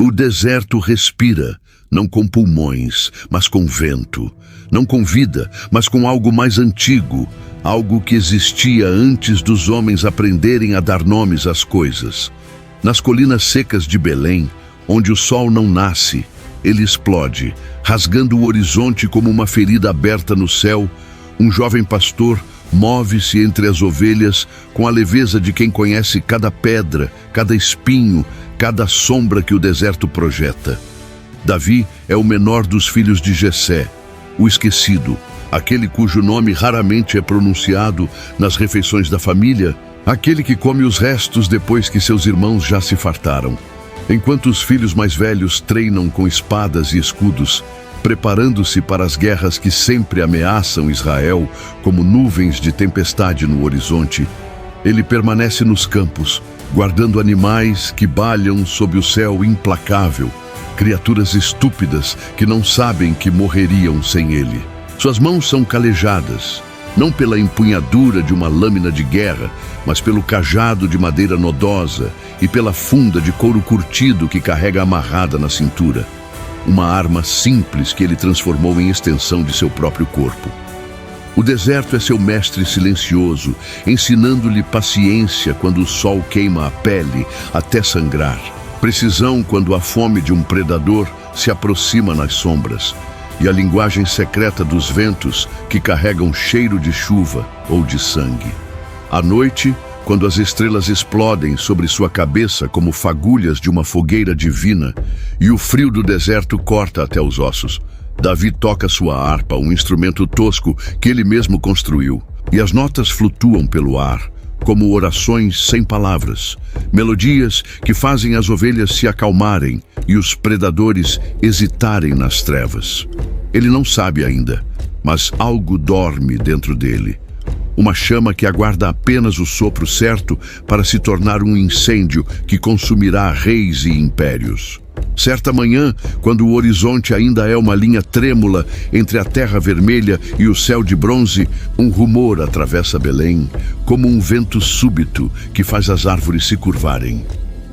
O deserto respira, não com pulmões, mas com vento. Não com vida, mas com algo mais antigo, algo que existia antes dos homens aprenderem a dar nomes às coisas. Nas colinas secas de Belém, onde o sol não nasce, ele explode, rasgando o horizonte como uma ferida aberta no céu. Um jovem pastor move-se entre as ovelhas com a leveza de quem conhece cada pedra, cada espinho, cada sombra que o deserto projeta. Davi é o menor dos filhos de Jessé, o esquecido, aquele cujo nome raramente é pronunciado nas refeições da família, aquele que come os restos depois que seus irmãos já se fartaram. Enquanto os filhos mais velhos treinam com espadas e escudos, preparando-se para as guerras que sempre ameaçam Israel como nuvens de tempestade no horizonte, ele permanece nos campos, guardando animais que balham sob o céu implacável, criaturas estúpidas que não sabem que morreriam sem ele. Suas mãos são calejadas, não pela empunhadura de uma lâmina de guerra, mas pelo cajado de madeira nodosa e pela funda de couro curtido que carrega amarrada na cintura. Uma arma simples que ele transformou em extensão de seu próprio corpo. O deserto é seu mestre silencioso, ensinando-lhe paciência quando o sol queima a pele até sangrar. Precisão quando a fome de um predador se aproxima nas sombras. E a linguagem secreta dos ventos que carregam cheiro de chuva ou de sangue. À noite, quando as estrelas explodem sobre sua cabeça como fagulhas de uma fogueira divina e o frio do deserto corta até os ossos, Davi toca sua harpa, um instrumento tosco que ele mesmo construiu, e as notas flutuam pelo ar, como orações sem palavras, melodias que fazem as ovelhas se acalmarem e os predadores hesitarem nas trevas. Ele não sabe ainda, mas algo dorme dentro dele. Uma chama que aguarda apenas o sopro certo para se tornar um incêndio que consumirá reis e impérios. Certa manhã, quando o horizonte ainda é uma linha trêmula entre a terra vermelha e o céu de bronze, um rumor atravessa Belém, como um vento súbito que faz as árvores se curvarem.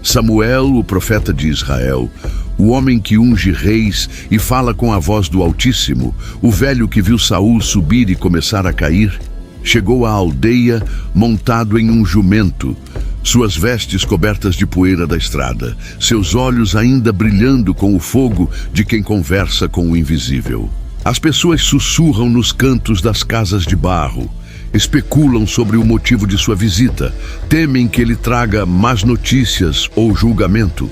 Samuel, o profeta de Israel, o homem que unge reis e fala com a voz do Altíssimo, o velho que viu Saul subir e começar a cair, chegou à aldeia montado em um jumento, suas vestes cobertas de poeira da estrada, seus olhos ainda brilhando com o fogo de quem conversa com o invisível. As pessoas sussurram nos cantos das casas de barro, especulam sobre o motivo de sua visita, temem que ele traga más notícias ou julgamento.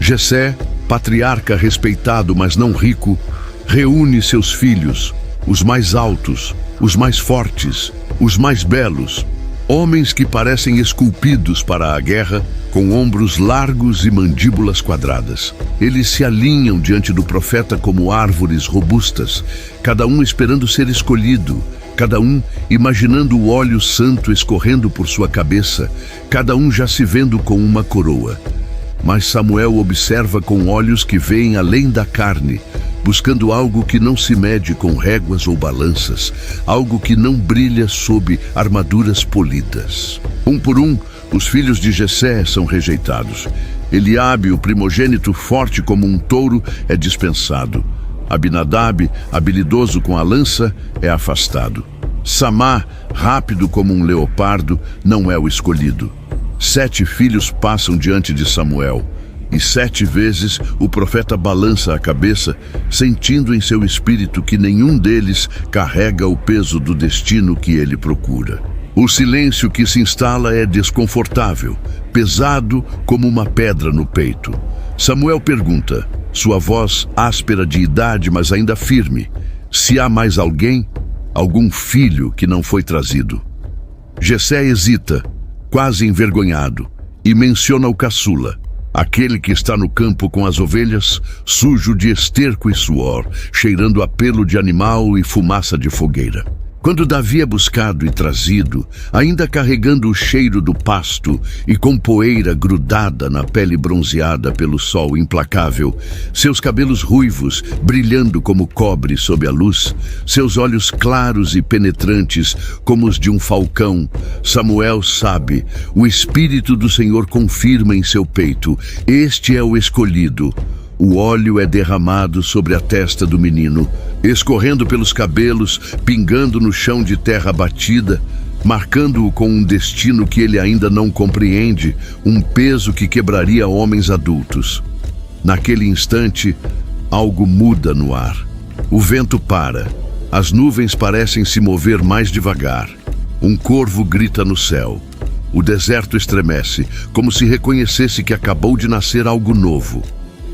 Jessé, patriarca respeitado, mas não rico, reúne seus filhos, os mais altos, os mais fortes, os mais belos, homens que parecem esculpidos para a guerra, com ombros largos e mandíbulas quadradas. Eles se alinham diante do profeta como árvores robustas, cada um esperando ser escolhido, cada um imaginando o óleo santo escorrendo por sua cabeça, cada um já se vendo com uma coroa. Mas Samuel observa com olhos que veem além da carne, buscando algo que não se mede com réguas ou balanças, algo que não brilha sob armaduras polidas. Um por um, os filhos de Jessé são rejeitados. Eliabe, o primogênito forte como um touro, é dispensado. Abinadab, habilidoso com a lança, é afastado. Samá, rápido como um leopardo, não é o escolhido. 7 filhos passam diante de Samuel, e 7 vezes o profeta balança a cabeça, sentindo em seu espírito que nenhum deles carrega o peso do destino que ele procura. O silêncio que se instala é desconfortável, pesado como uma pedra no peito. Samuel pergunta, sua voz áspera de idade, mas ainda firme, se há mais alguém, algum filho que não foi trazido. Jessé hesita, quase envergonhado, e menciona o caçula, aquele que está no campo com as ovelhas, sujo de esterco e suor, cheirando a pelo de animal e fumaça de fogueira. Quando Davi é buscado e trazido, ainda carregando o cheiro do pasto e com poeira grudada na pele bronzeada pelo sol implacável, seus cabelos ruivos brilhando como cobre sob a luz, seus olhos claros e penetrantes como os de um falcão, Samuel sabe, o Espírito do Senhor confirma em seu peito: este é o escolhido. O óleo é derramado sobre a testa do menino, escorrendo pelos cabelos, pingando no chão de terra batida, marcando-o com um destino que ele ainda não compreende, um peso que quebraria homens adultos. Naquele instante, algo muda no ar. O vento para, as nuvens parecem se mover mais devagar. Um corvo grita no céu. O deserto estremece, como se reconhecesse que acabou de nascer algo novo.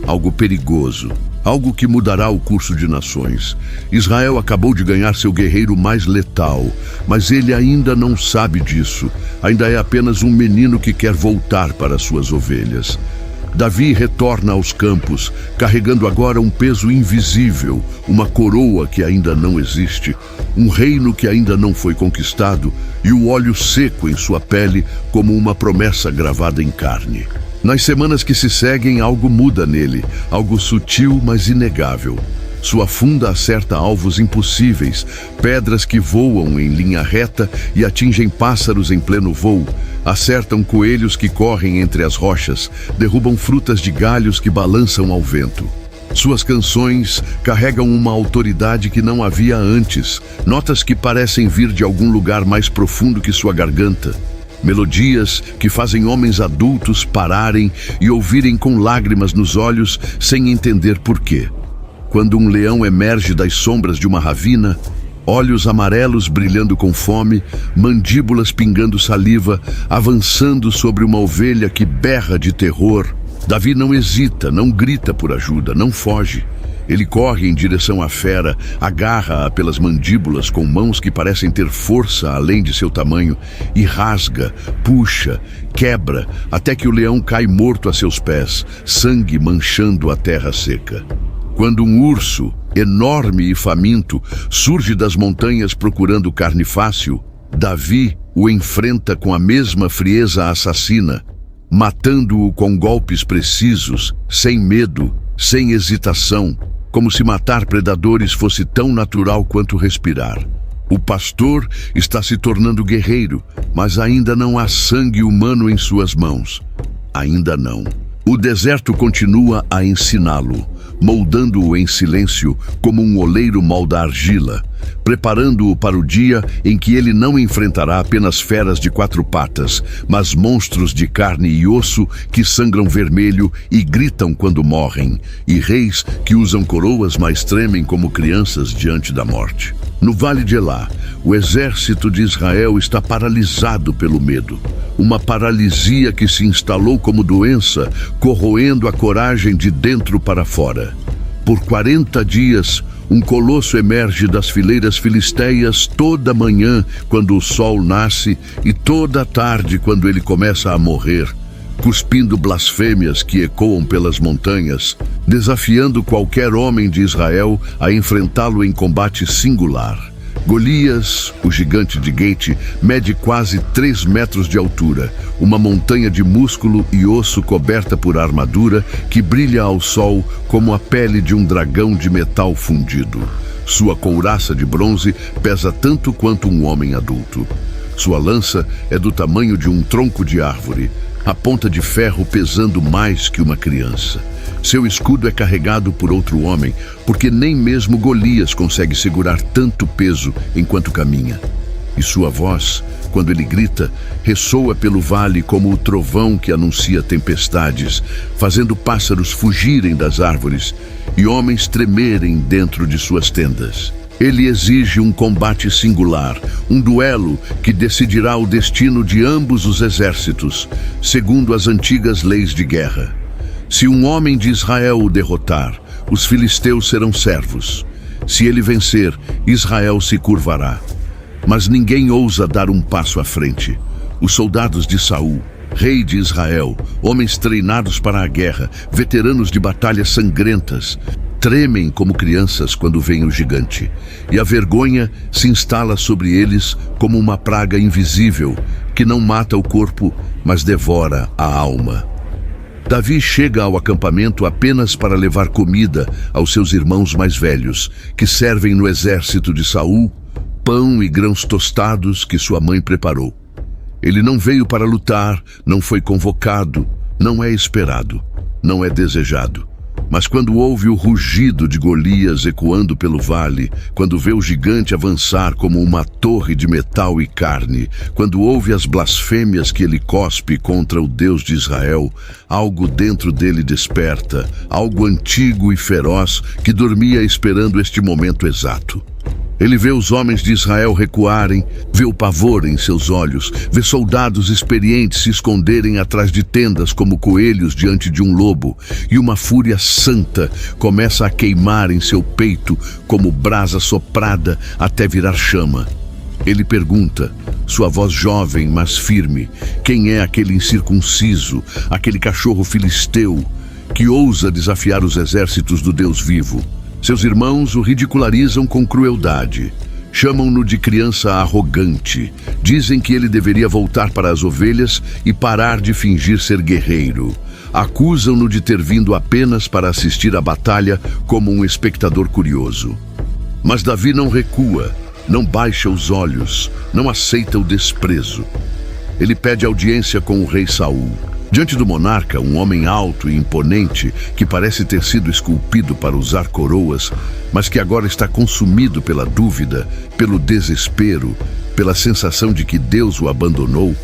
Algo perigoso, algo que mudará o curso de nações. Israel acabou de ganhar seu guerreiro mais letal, mas ele ainda não sabe disso. Ainda é apenas um menino que quer voltar para suas ovelhas. Davi retorna aos campos, carregando agora um peso invisível, uma coroa que ainda não existe, um reino que ainda não foi conquistado e o óleo seco em sua pele como uma promessa gravada em carne. Nas semanas que se seguem, algo muda nele, algo sutil, mas inegável. Sua funda acerta alvos impossíveis, pedras que voam em linha reta e atingem pássaros em pleno voo, acertam coelhos que correm entre as rochas, derrubam frutas de galhos que balançam ao vento. Suas canções carregam uma autoridade que não havia antes, notas que parecem vir de algum lugar mais profundo que sua garganta. Melodias que fazem homens adultos pararem e ouvirem com lágrimas nos olhos sem entender porquê. Quando um leão emerge das sombras de uma ravina, olhos amarelos brilhando com fome, mandíbulas pingando saliva, avançando sobre uma ovelha que berra de terror, Davi não hesita, não grita por ajuda, não foge. Ele corre em direção à fera, agarra-a pelas mandíbulas com mãos que parecem ter força além de seu tamanho e rasga, puxa, quebra, até que o leão cai morto a seus pés, sangue manchando a terra seca. Quando um urso, enorme e faminto, surge das montanhas procurando carne fácil, Davi o enfrenta com a mesma frieza assassina, matando-o com golpes precisos, sem medo, sem hesitação, como se matar predadores fosse tão natural quanto respirar. O pastor está se tornando guerreiro, mas ainda não há sangue humano em suas mãos. Ainda não. O deserto continua a ensiná-lo, moldando-o em silêncio como um oleiro molda argila, preparando-o para o dia em que ele não enfrentará apenas feras de 4 patas, mas monstros de carne e osso que sangram vermelho e gritam quando morrem, e reis que usam coroas mas tremem como crianças diante da morte. No Vale de Elá, o exército de Israel está paralisado pelo medo. Uma paralisia que se instalou como doença, corroendo a coragem de dentro para fora. Por 40 dias, um colosso emerge das fileiras filisteias toda manhã, quando o sol nasce, e toda tarde, quando ele começa a morrer, cuspindo blasfêmias que ecoam pelas montanhas, desafiando qualquer homem de Israel a enfrentá-lo em combate singular. Golias, o gigante de Gate, mede quase 3 metros de altura, uma montanha de músculo e osso coberta por armadura que brilha ao sol como a pele de um dragão de metal fundido. Sua couraça de bronze pesa tanto quanto um homem adulto. Sua lança é do tamanho de um tronco de árvore, a ponta de ferro pesando mais que uma criança. Seu escudo é carregado por outro homem, porque nem mesmo Golias consegue segurar tanto peso enquanto caminha. E sua voz, quando ele grita, ressoa pelo vale como o trovão que anuncia tempestades, fazendo pássaros fugirem das árvores e homens tremerem dentro de suas tendas. Ele exige um combate singular, um duelo que decidirá o destino de ambos os exércitos, segundo as antigas leis de guerra. Se um homem de Israel o derrotar, os filisteus serão servos. Se ele vencer, Israel se curvará. Mas ninguém ousa dar um passo à frente. Os soldados de Saul, rei de Israel, homens treinados para a guerra, veteranos de batalhas sangrentas, tremem como crianças quando veem o gigante, e a vergonha se instala sobre eles como uma praga invisível, que não mata o corpo, mas devora a alma. Davi chega ao acampamento apenas para levar comida aos seus irmãos mais velhos, que servem no exército de Saul, pão e grãos tostados que sua mãe preparou. Ele não veio para lutar, não foi convocado, não é esperado, não é desejado. Mas quando ouve o rugido de Golias ecoando pelo vale, quando vê o gigante avançar como uma torre de metal e carne, quando ouve as blasfêmias que ele cospe contra o Deus de Israel, algo dentro dele desperta, algo antigo e feroz que dormia esperando este momento exato. Ele vê os homens de Israel recuarem, vê o pavor em seus olhos, vê soldados experientes se esconderem atrás de tendas como coelhos diante de um lobo, e uma fúria santa começa a queimar em seu peito como brasa soprada até virar chama. Ele pergunta, sua voz jovem, mas firme, quem é aquele incircunciso, aquele cachorro filisteu, que ousa desafiar os exércitos do Deus vivo? Seus irmãos o ridicularizam com crueldade. Chamam-no de criança arrogante. Dizem que ele deveria voltar para as ovelhas e parar de fingir ser guerreiro. Acusam-no de ter vindo apenas para assistir à batalha como um espectador curioso. Mas Davi não recua, não baixa os olhos, não aceita o desprezo. Ele pede audiência com o rei Saul. Diante do monarca, um homem alto e imponente, que parece ter sido esculpido para usar coroas, mas que agora está consumido pela dúvida, pelo desespero, pela sensação de que Deus o abandonou,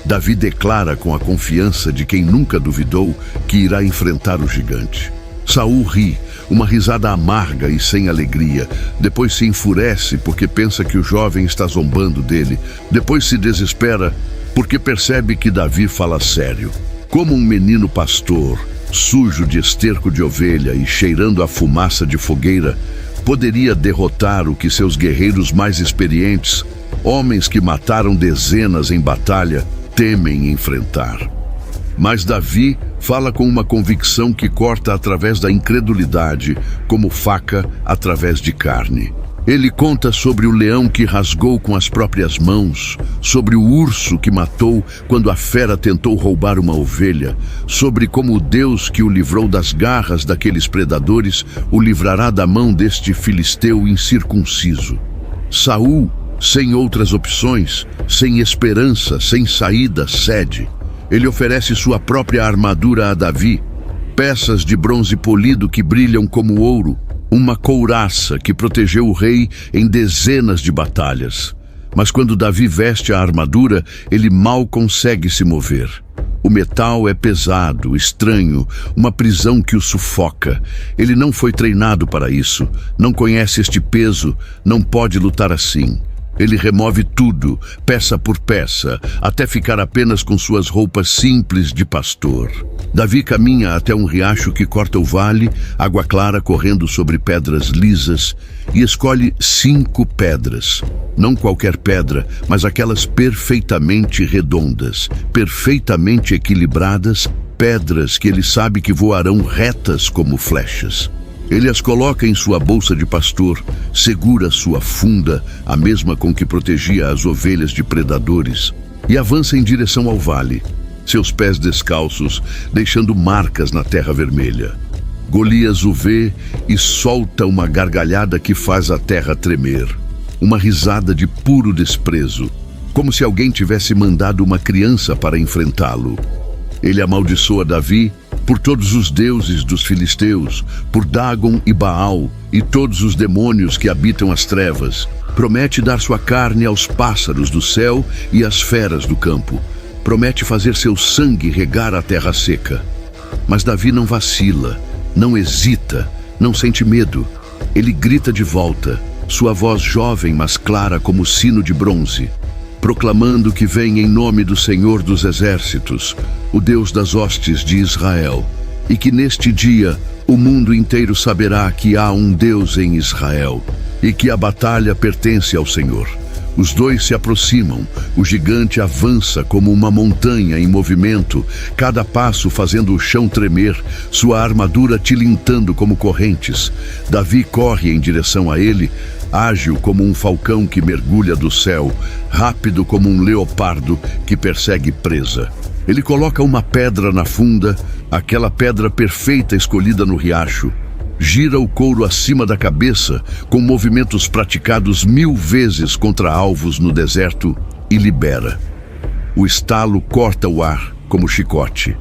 Davi declara com a confiança de quem nunca duvidou que irá enfrentar o gigante. Saul ri, uma risada amarga e sem alegria. Depois se enfurece porque pensa que o jovem está zombando dele. Depois se desespera porque percebe que Davi fala sério. Como um menino pastor, sujo de esterco de ovelha e cheirando a fumaça de fogueira, poderia derrotar o que seus guerreiros mais experientes, homens que mataram dezenas em batalha, temem enfrentar. Mas Davi fala com uma convicção que corta através da incredulidade, como faca através de carne. Ele conta sobre o leão que rasgou com as próprias mãos, sobre o urso que matou quando a fera tentou roubar uma ovelha, sobre como o Deus que o livrou das garras daqueles predadores o livrará da mão deste filisteu incircunciso. Saul, sem outras opções, sem esperança, sem saída, cede. Ele oferece sua própria armadura a Davi, peças de bronze polido que brilham como ouro, uma couraça que protegeu o rei em dezenas de batalhas. Mas quando Davi veste a armadura, ele mal consegue se mover. O metal é pesado, estranho, uma prisão que o sufoca. Ele não foi treinado para isso, não conhece este peso, não pode lutar assim. Ele remove tudo, peça por peça, até ficar apenas com suas roupas simples de pastor. Davi caminha até um riacho que corta o vale, água clara correndo sobre pedras lisas, e escolhe 5 pedras. Não qualquer pedra, mas aquelas perfeitamente redondas, perfeitamente equilibradas, pedras que ele sabe que voarão retas como flechas. Ele as coloca em sua bolsa de pastor, segura sua funda, a mesma com que protegia as ovelhas de predadores, e avança em direção ao vale, seus pés descalços, deixando marcas na terra vermelha. Golias o vê e solta uma gargalhada que faz a terra tremer, uma risada de puro desprezo, como se alguém tivesse mandado uma criança para enfrentá-lo. Ele amaldiçoa Davi por todos os deuses dos filisteus, por Dagon e Baal e todos os demônios que habitam as trevas. Promete dar sua carne aos pássaros do céu e às feras do campo. Promete fazer seu sangue regar a terra seca. Mas Davi não vacila, não hesita, não sente medo. Ele grita de volta, sua voz jovem mas clara como sino de bronze, proclamando que vem em nome do Senhor dos Exércitos, o Deus das hostes de Israel, e que neste dia o mundo inteiro saberá que há um Deus em Israel, e que a batalha pertence ao Senhor. Os dois se aproximam. O gigante avança como uma montanha em movimento, cada passo fazendo o chão tremer, sua armadura tilintando como correntes. Davi corre em direção a ele, ágil como um falcão que mergulha do céu, rápido como um leopardo que persegue presa. Ele coloca uma pedra na funda, aquela pedra perfeita escolhida no riacho. Gira o couro acima da cabeça, com movimentos praticados 1000 vezes contra alvos no deserto, e libera. O estalo corta o ar como chicote.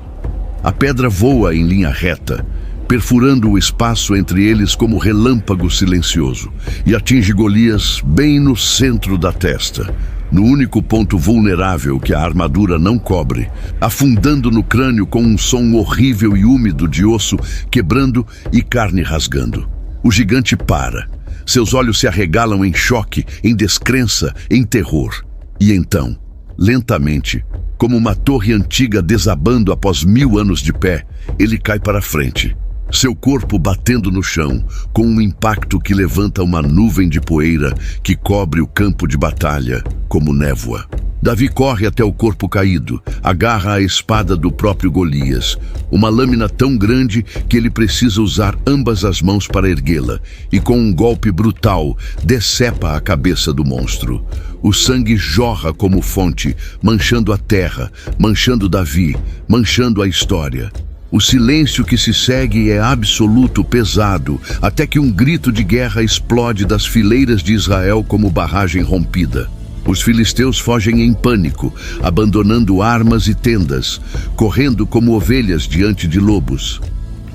A pedra voa em linha reta, perfurando o espaço entre eles como relâmpago silencioso, e atinge Golias bem no centro da testa, no único ponto vulnerável que a armadura não cobre, afundando no crânio com um som horrível e úmido de osso quebrando e carne rasgando. O gigante para. Seus olhos se arregalam em choque, em descrença, em terror. E então, lentamente, como uma torre antiga desabando após 1000 anos de pé, ele cai para frente. Seu corpo batendo no chão, com um impacto que levanta uma nuvem de poeira que cobre o campo de batalha, como névoa. Davi corre até o corpo caído, agarra a espada do próprio Golias, uma lâmina tão grande que ele precisa usar ambas as mãos para erguê-la, e com um golpe brutal, decepa a cabeça do monstro. O sangue jorra como fonte, manchando a terra, manchando Davi, manchando a história. O silêncio que se segue é absoluto, pesado, até que um grito de guerra explode das fileiras de Israel como barragem rompida. Os filisteus fogem em pânico, abandonando armas e tendas, correndo como ovelhas diante de lobos.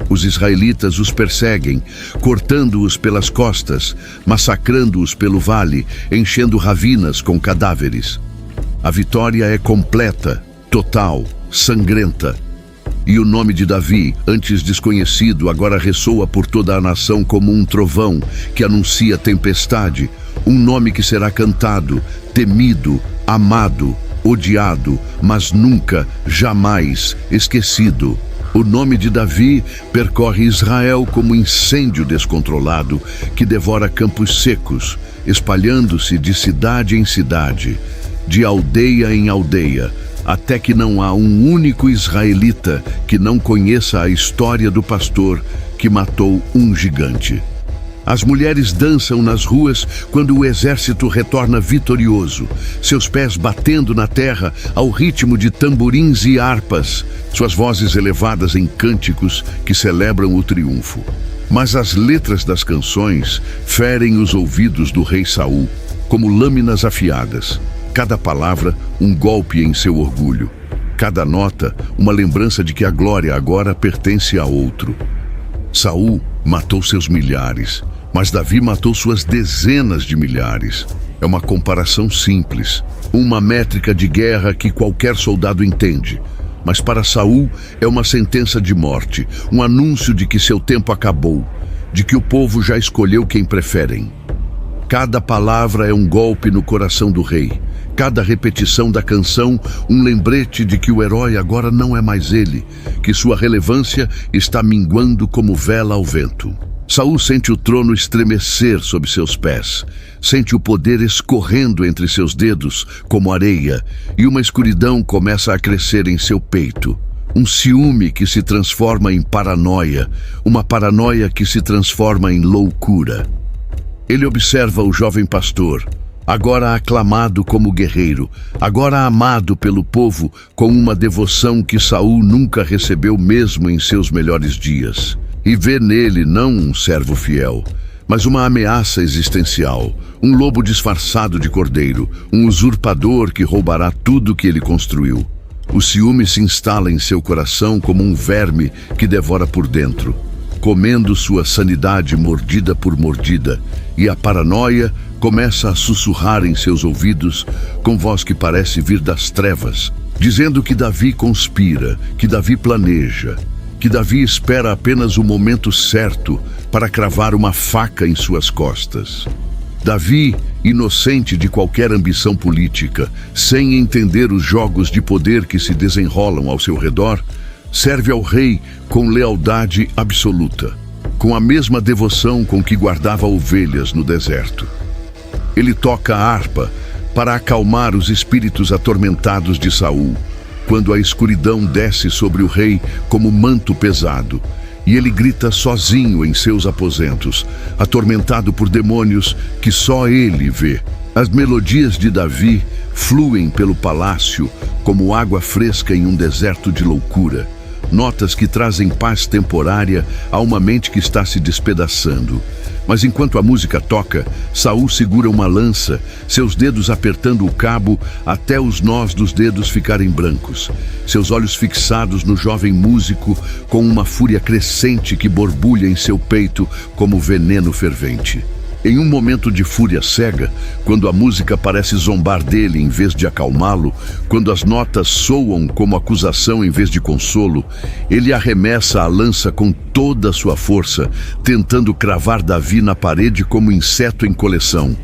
Os israelitas os perseguem, cortando-os pelas costas, massacrando-os pelo vale, enchendo ravinas com cadáveres. A vitória é completa, total, sangrenta. E o nome de Davi, antes desconhecido, agora ressoa por toda a nação como um trovão que anuncia tempestade, um nome que será cantado, temido, amado, odiado, mas nunca, jamais esquecido. O nome de Davi percorre Israel como incêndio descontrolado que devora campos secos, espalhando-se de cidade em cidade, de aldeia em aldeia, até que não há um único israelita que não conheça a história do pastor que matou um gigante. As mulheres dançam nas ruas quando o exército retorna vitorioso, seus pés batendo na terra ao ritmo de tamborins e harpas, suas vozes elevadas em cânticos que celebram o triunfo. Mas as letras das canções ferem os ouvidos do rei Saul como lâminas afiadas. Cada palavra, um golpe em seu orgulho. Cada nota, uma lembrança de que a glória agora pertence a outro. Saul matou seus milhares, mas Davi matou suas dezenas de milhares. É uma comparação simples, uma métrica de guerra que qualquer soldado entende. Mas para Saul é uma sentença de morte, um anúncio de que seu tempo acabou, de que o povo já escolheu quem preferem. Cada palavra é um golpe no coração do rei. Cada repetição da canção, um lembrete de que o herói agora não é mais ele, que sua relevância está minguando como vela ao vento. Saul sente o trono estremecer sob seus pés, sente o poder escorrendo entre seus dedos como areia, e uma escuridão começa a crescer em seu peito. Um ciúme que se transforma em paranoia, uma paranoia que se transforma em loucura. Ele observa o jovem pastor, agora aclamado como guerreiro, agora amado pelo povo com uma devoção que Saul nunca recebeu mesmo em seus melhores dias. E vê nele não um servo fiel, mas uma ameaça existencial, um lobo disfarçado de cordeiro, um usurpador que roubará tudo que ele construiu. O ciúme se instala em seu coração como um verme que devora por dentro, comendo sua sanidade mordida por mordida, e a paranoia começa a sussurrar em seus ouvidos com voz que parece vir das trevas, dizendo que Davi conspira, que Davi planeja, que Davi espera apenas o momento certo para cravar uma faca em suas costas. Davi, inocente de qualquer ambição política, sem entender os jogos de poder que se desenrolam ao seu redor, serve ao rei com lealdade absoluta, com a mesma devoção com que guardava ovelhas no deserto. Ele toca a harpa, para acalmar os espíritos atormentados de Saul, quando a escuridão desce sobre o rei como manto pesado, e ele grita sozinho em seus aposentos, atormentado por demônios que só ele vê. As melodias de Davi fluem pelo palácio como água fresca em um deserto de loucura, notas que trazem paz temporária a uma mente que está se despedaçando. Mas enquanto a música toca, Saul segura uma lança, seus dedos apertando o cabo até os nós dos dedos ficarem brancos, seus olhos fixados no jovem músico com uma fúria crescente que borbulha em seu peito como veneno fervente. Em um momento de fúria cega, quando a música parece zombar dele em vez de acalmá-lo, quando as notas soam como acusação em vez de consolo, ele arremessa a lança com toda a sua força, tentando cravar Davi na parede como inseto em coleção.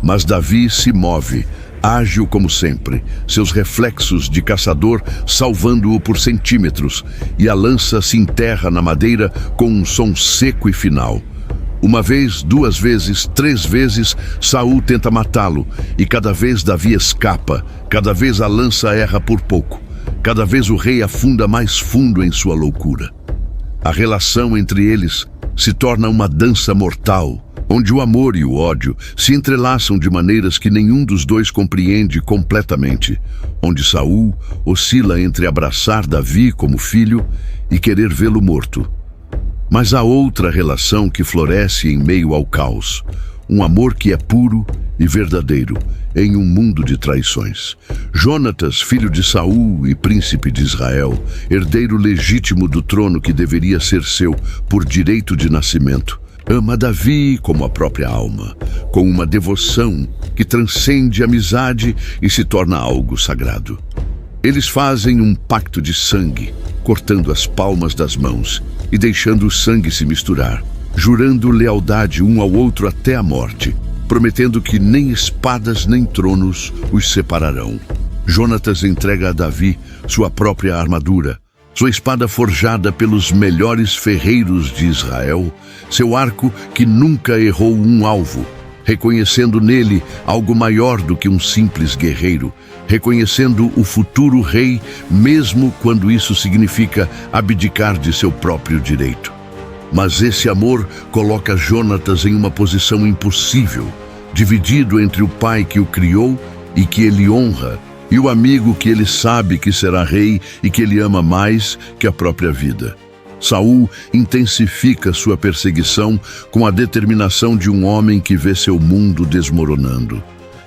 Mas Davi se move, ágil como sempre, seus reflexos de caçador salvando-o por centímetros, e a lança se enterra na madeira com um som seco e final. Uma vez, duas vezes, três vezes, Saul tenta matá-lo, e cada vez Davi escapa, cada vez a lança erra por pouco, cada vez o rei afunda mais fundo em sua loucura. A relação entre eles se torna uma dança mortal, onde o amor e o ódio se entrelaçam de maneiras que nenhum dos dois compreende completamente, onde Saul oscila entre abraçar Davi como filho e querer vê-lo morto. Mas há outra relação que floresce em meio ao caos, um amor que é puro e verdadeiro em um mundo de traições. Jonatas, filho de Saul e príncipe de Israel, herdeiro legítimo do trono que deveria ser seu por direito de nascimento, ama Davi como a própria alma, com uma devoção que transcende a amizade e se torna algo sagrado. Eles fazem um pacto de sangue, cortando as palmas das mãos e deixando o sangue se misturar, jurando lealdade um ao outro até a morte, prometendo que nem espadas nem tronos os separarão. Jonatas entrega a Davi sua própria armadura, sua espada forjada pelos melhores ferreiros de Israel, seu arco que nunca errou um alvo, reconhecendo nele algo maior do que um simples guerreiro, reconhecendo o futuro rei, mesmo quando isso significa abdicar de seu próprio direito. Mas esse amor coloca Jonatas em uma posição impossível, dividido entre o pai que o criou e que ele honra, e o amigo que ele sabe que será rei e que ele ama mais que a própria vida. Saul intensifica sua perseguição com a determinação de um homem que vê seu mundo desmoronando.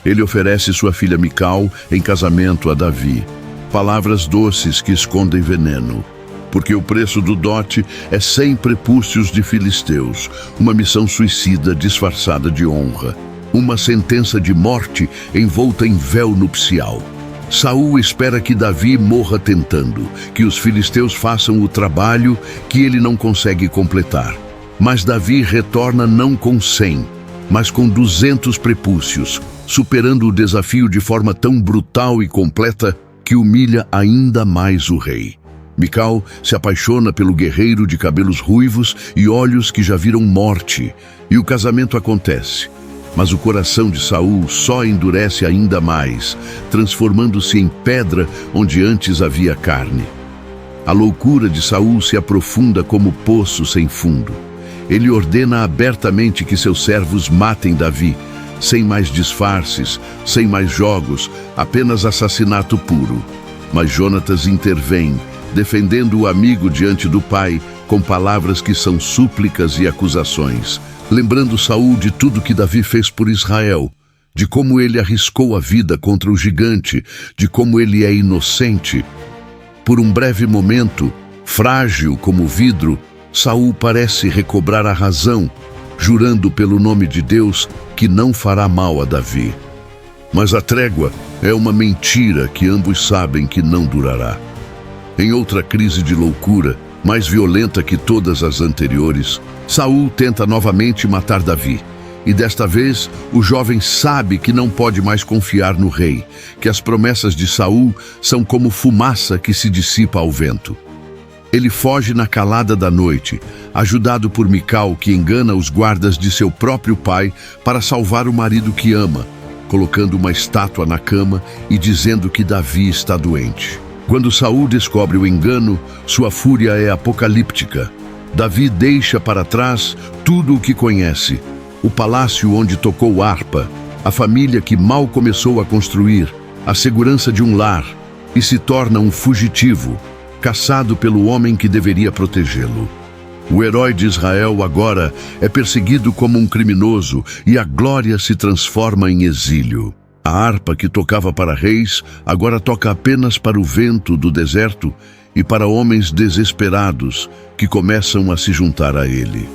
Ele oferece sua filha Mical em casamento a Davi, palavras doces que escondem veneno, porque o preço do dote é 100 prepúcios de filisteus, uma missão suicida disfarçada de honra, uma sentença de morte envolta em véu nupcial. Saul espera que Davi morra tentando, que os filisteus façam o trabalho que ele não consegue completar. Mas Davi retorna não com 100, mas com 200 prepúcios, superando o desafio de forma tão brutal e completa que humilha ainda mais o rei. Mical se apaixona pelo guerreiro de cabelos ruivos e olhos que já viram morte, e o casamento acontece. Mas o coração de Saul só endurece ainda mais, transformando-se em pedra onde antes havia carne. A loucura de Saul se aprofunda como poço sem fundo. Ele ordena abertamente que seus servos matem Davi, sem mais disfarces, sem mais jogos, apenas assassinato puro. Mas Jonatas intervém, defendendo o amigo diante do pai, com palavras que são súplicas e acusações, lembrando Saul de tudo que Davi fez por Israel, de como ele arriscou a vida contra o gigante, de como ele é inocente. Por um breve momento, frágil como vidro, Saul parece recobrar a razão, jurando pelo nome de Deus que não fará mal a Davi. Mas a trégua é uma mentira que ambos sabem que não durará. Em outra crise de loucura, mais violenta que todas as anteriores, Saul tenta novamente matar Davi. E desta vez, o jovem sabe que não pode mais confiar no rei, que as promessas de Saul são como fumaça que se dissipa ao vento. Ele foge na calada da noite, ajudado por Mical, que engana os guardas de seu próprio pai para salvar o marido que ama, colocando uma estátua na cama e dizendo que Davi está doente. Quando Saul descobre o engano, sua fúria é apocalíptica. Davi deixa para trás tudo o que conhece: o palácio onde tocou harpa, a família que mal começou a construir, a segurança de um lar, e se torna um fugitivo, caçado pelo homem que deveria protegê-lo. O herói de Israel agora é perseguido como um criminoso e a glória se transforma em exílio. A harpa que tocava para reis agora toca apenas para o vento do deserto e para homens desesperados que começam a se juntar a ele.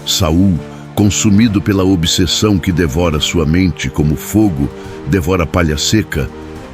Saul, consumido pela obsessão que devora sua mente como fogo devora palha seca,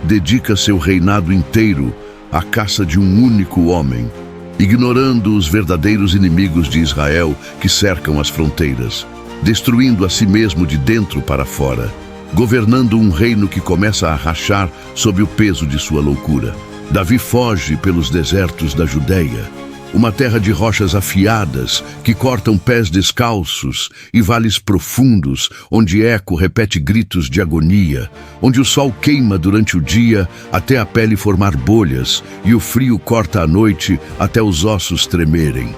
dedica seu reinado inteiro à caça de um único homem, ignorando os verdadeiros inimigos de Israel que cercam as fronteiras, destruindo a si mesmo de dentro para fora, governando um reino que começa a rachar sob o peso de sua loucura. Davi foge pelos desertos da Judeia, uma terra de rochas afiadas que cortam pés descalços e vales profundos, onde eco repete gritos de agonia, onde o sol queima durante o dia até a pele formar bolhas e o frio corta a noite até os ossos tremerem.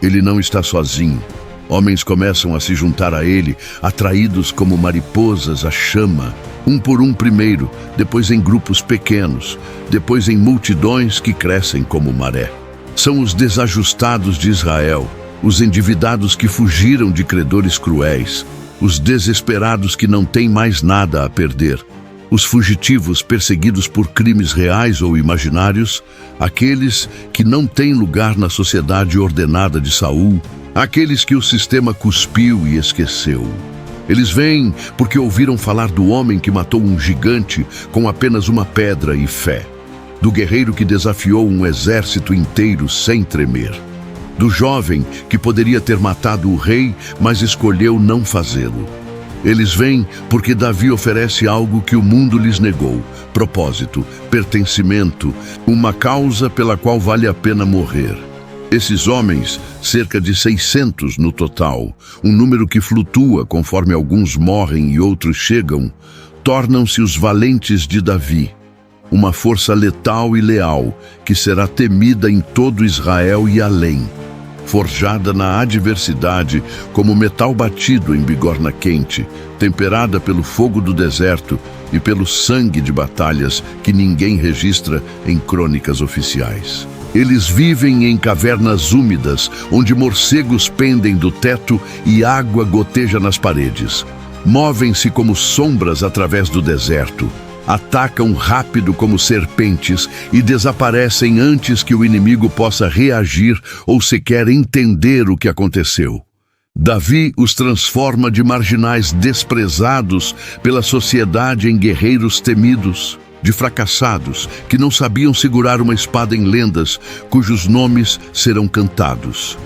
Ele não está sozinho. Homens começam a se juntar a ele, atraídos como mariposas à chama, um por um primeiro, depois em grupos pequenos, depois em multidões que crescem como maré. São os desajustados de Israel, os endividados que fugiram de credores cruéis, os desesperados que não têm mais nada a perder, os fugitivos perseguidos por crimes reais ou imaginários, aqueles que não têm lugar na sociedade ordenada de Saul, aqueles que o sistema cuspiu e esqueceu. Eles vêm porque ouviram falar do homem que matou um gigante com apenas uma pedra e fé, do guerreiro que desafiou um exército inteiro sem tremer, do jovem que poderia ter matado o rei, mas escolheu não fazê-lo. Eles vêm porque Davi oferece algo que o mundo lhes negou: propósito, pertencimento, uma causa pela qual vale a pena morrer. Esses homens, cerca de 600 no total, um número que flutua conforme alguns morrem e outros chegam, tornam-se os valentes de Davi, uma força letal e leal que será temida em todo Israel e além, forjada na adversidade como metal batido em bigorna quente, temperada pelo fogo do deserto e pelo sangue de batalhas que ninguém registra em crônicas oficiais. Eles vivem em cavernas úmidas, onde morcegos pendem do teto e água goteja nas paredes. Movem-se como sombras através do deserto. Atacam rápido como serpentes e desaparecem antes que o inimigo possa reagir ou sequer entender o que aconteceu. Davi os transforma de marginais desprezados pela sociedade em guerreiros temidos, de fracassados que não sabiam segurar uma espada em lendas, cujos nomes serão cantados.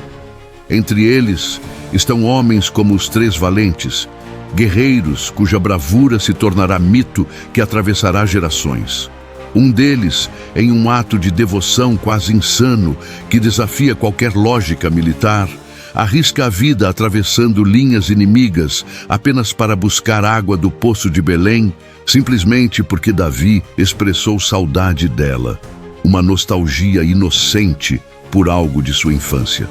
Entre eles estão homens como os Três Valentes, guerreiros cuja bravura se tornará mito que atravessará gerações. Um deles, em um ato de devoção quase insano que desafia qualquer lógica militar, arrisca a vida atravessando linhas inimigas apenas para buscar água do poço de Belém, simplesmente porque Davi expressou saudade dela, uma nostalgia inocente por algo de sua infância.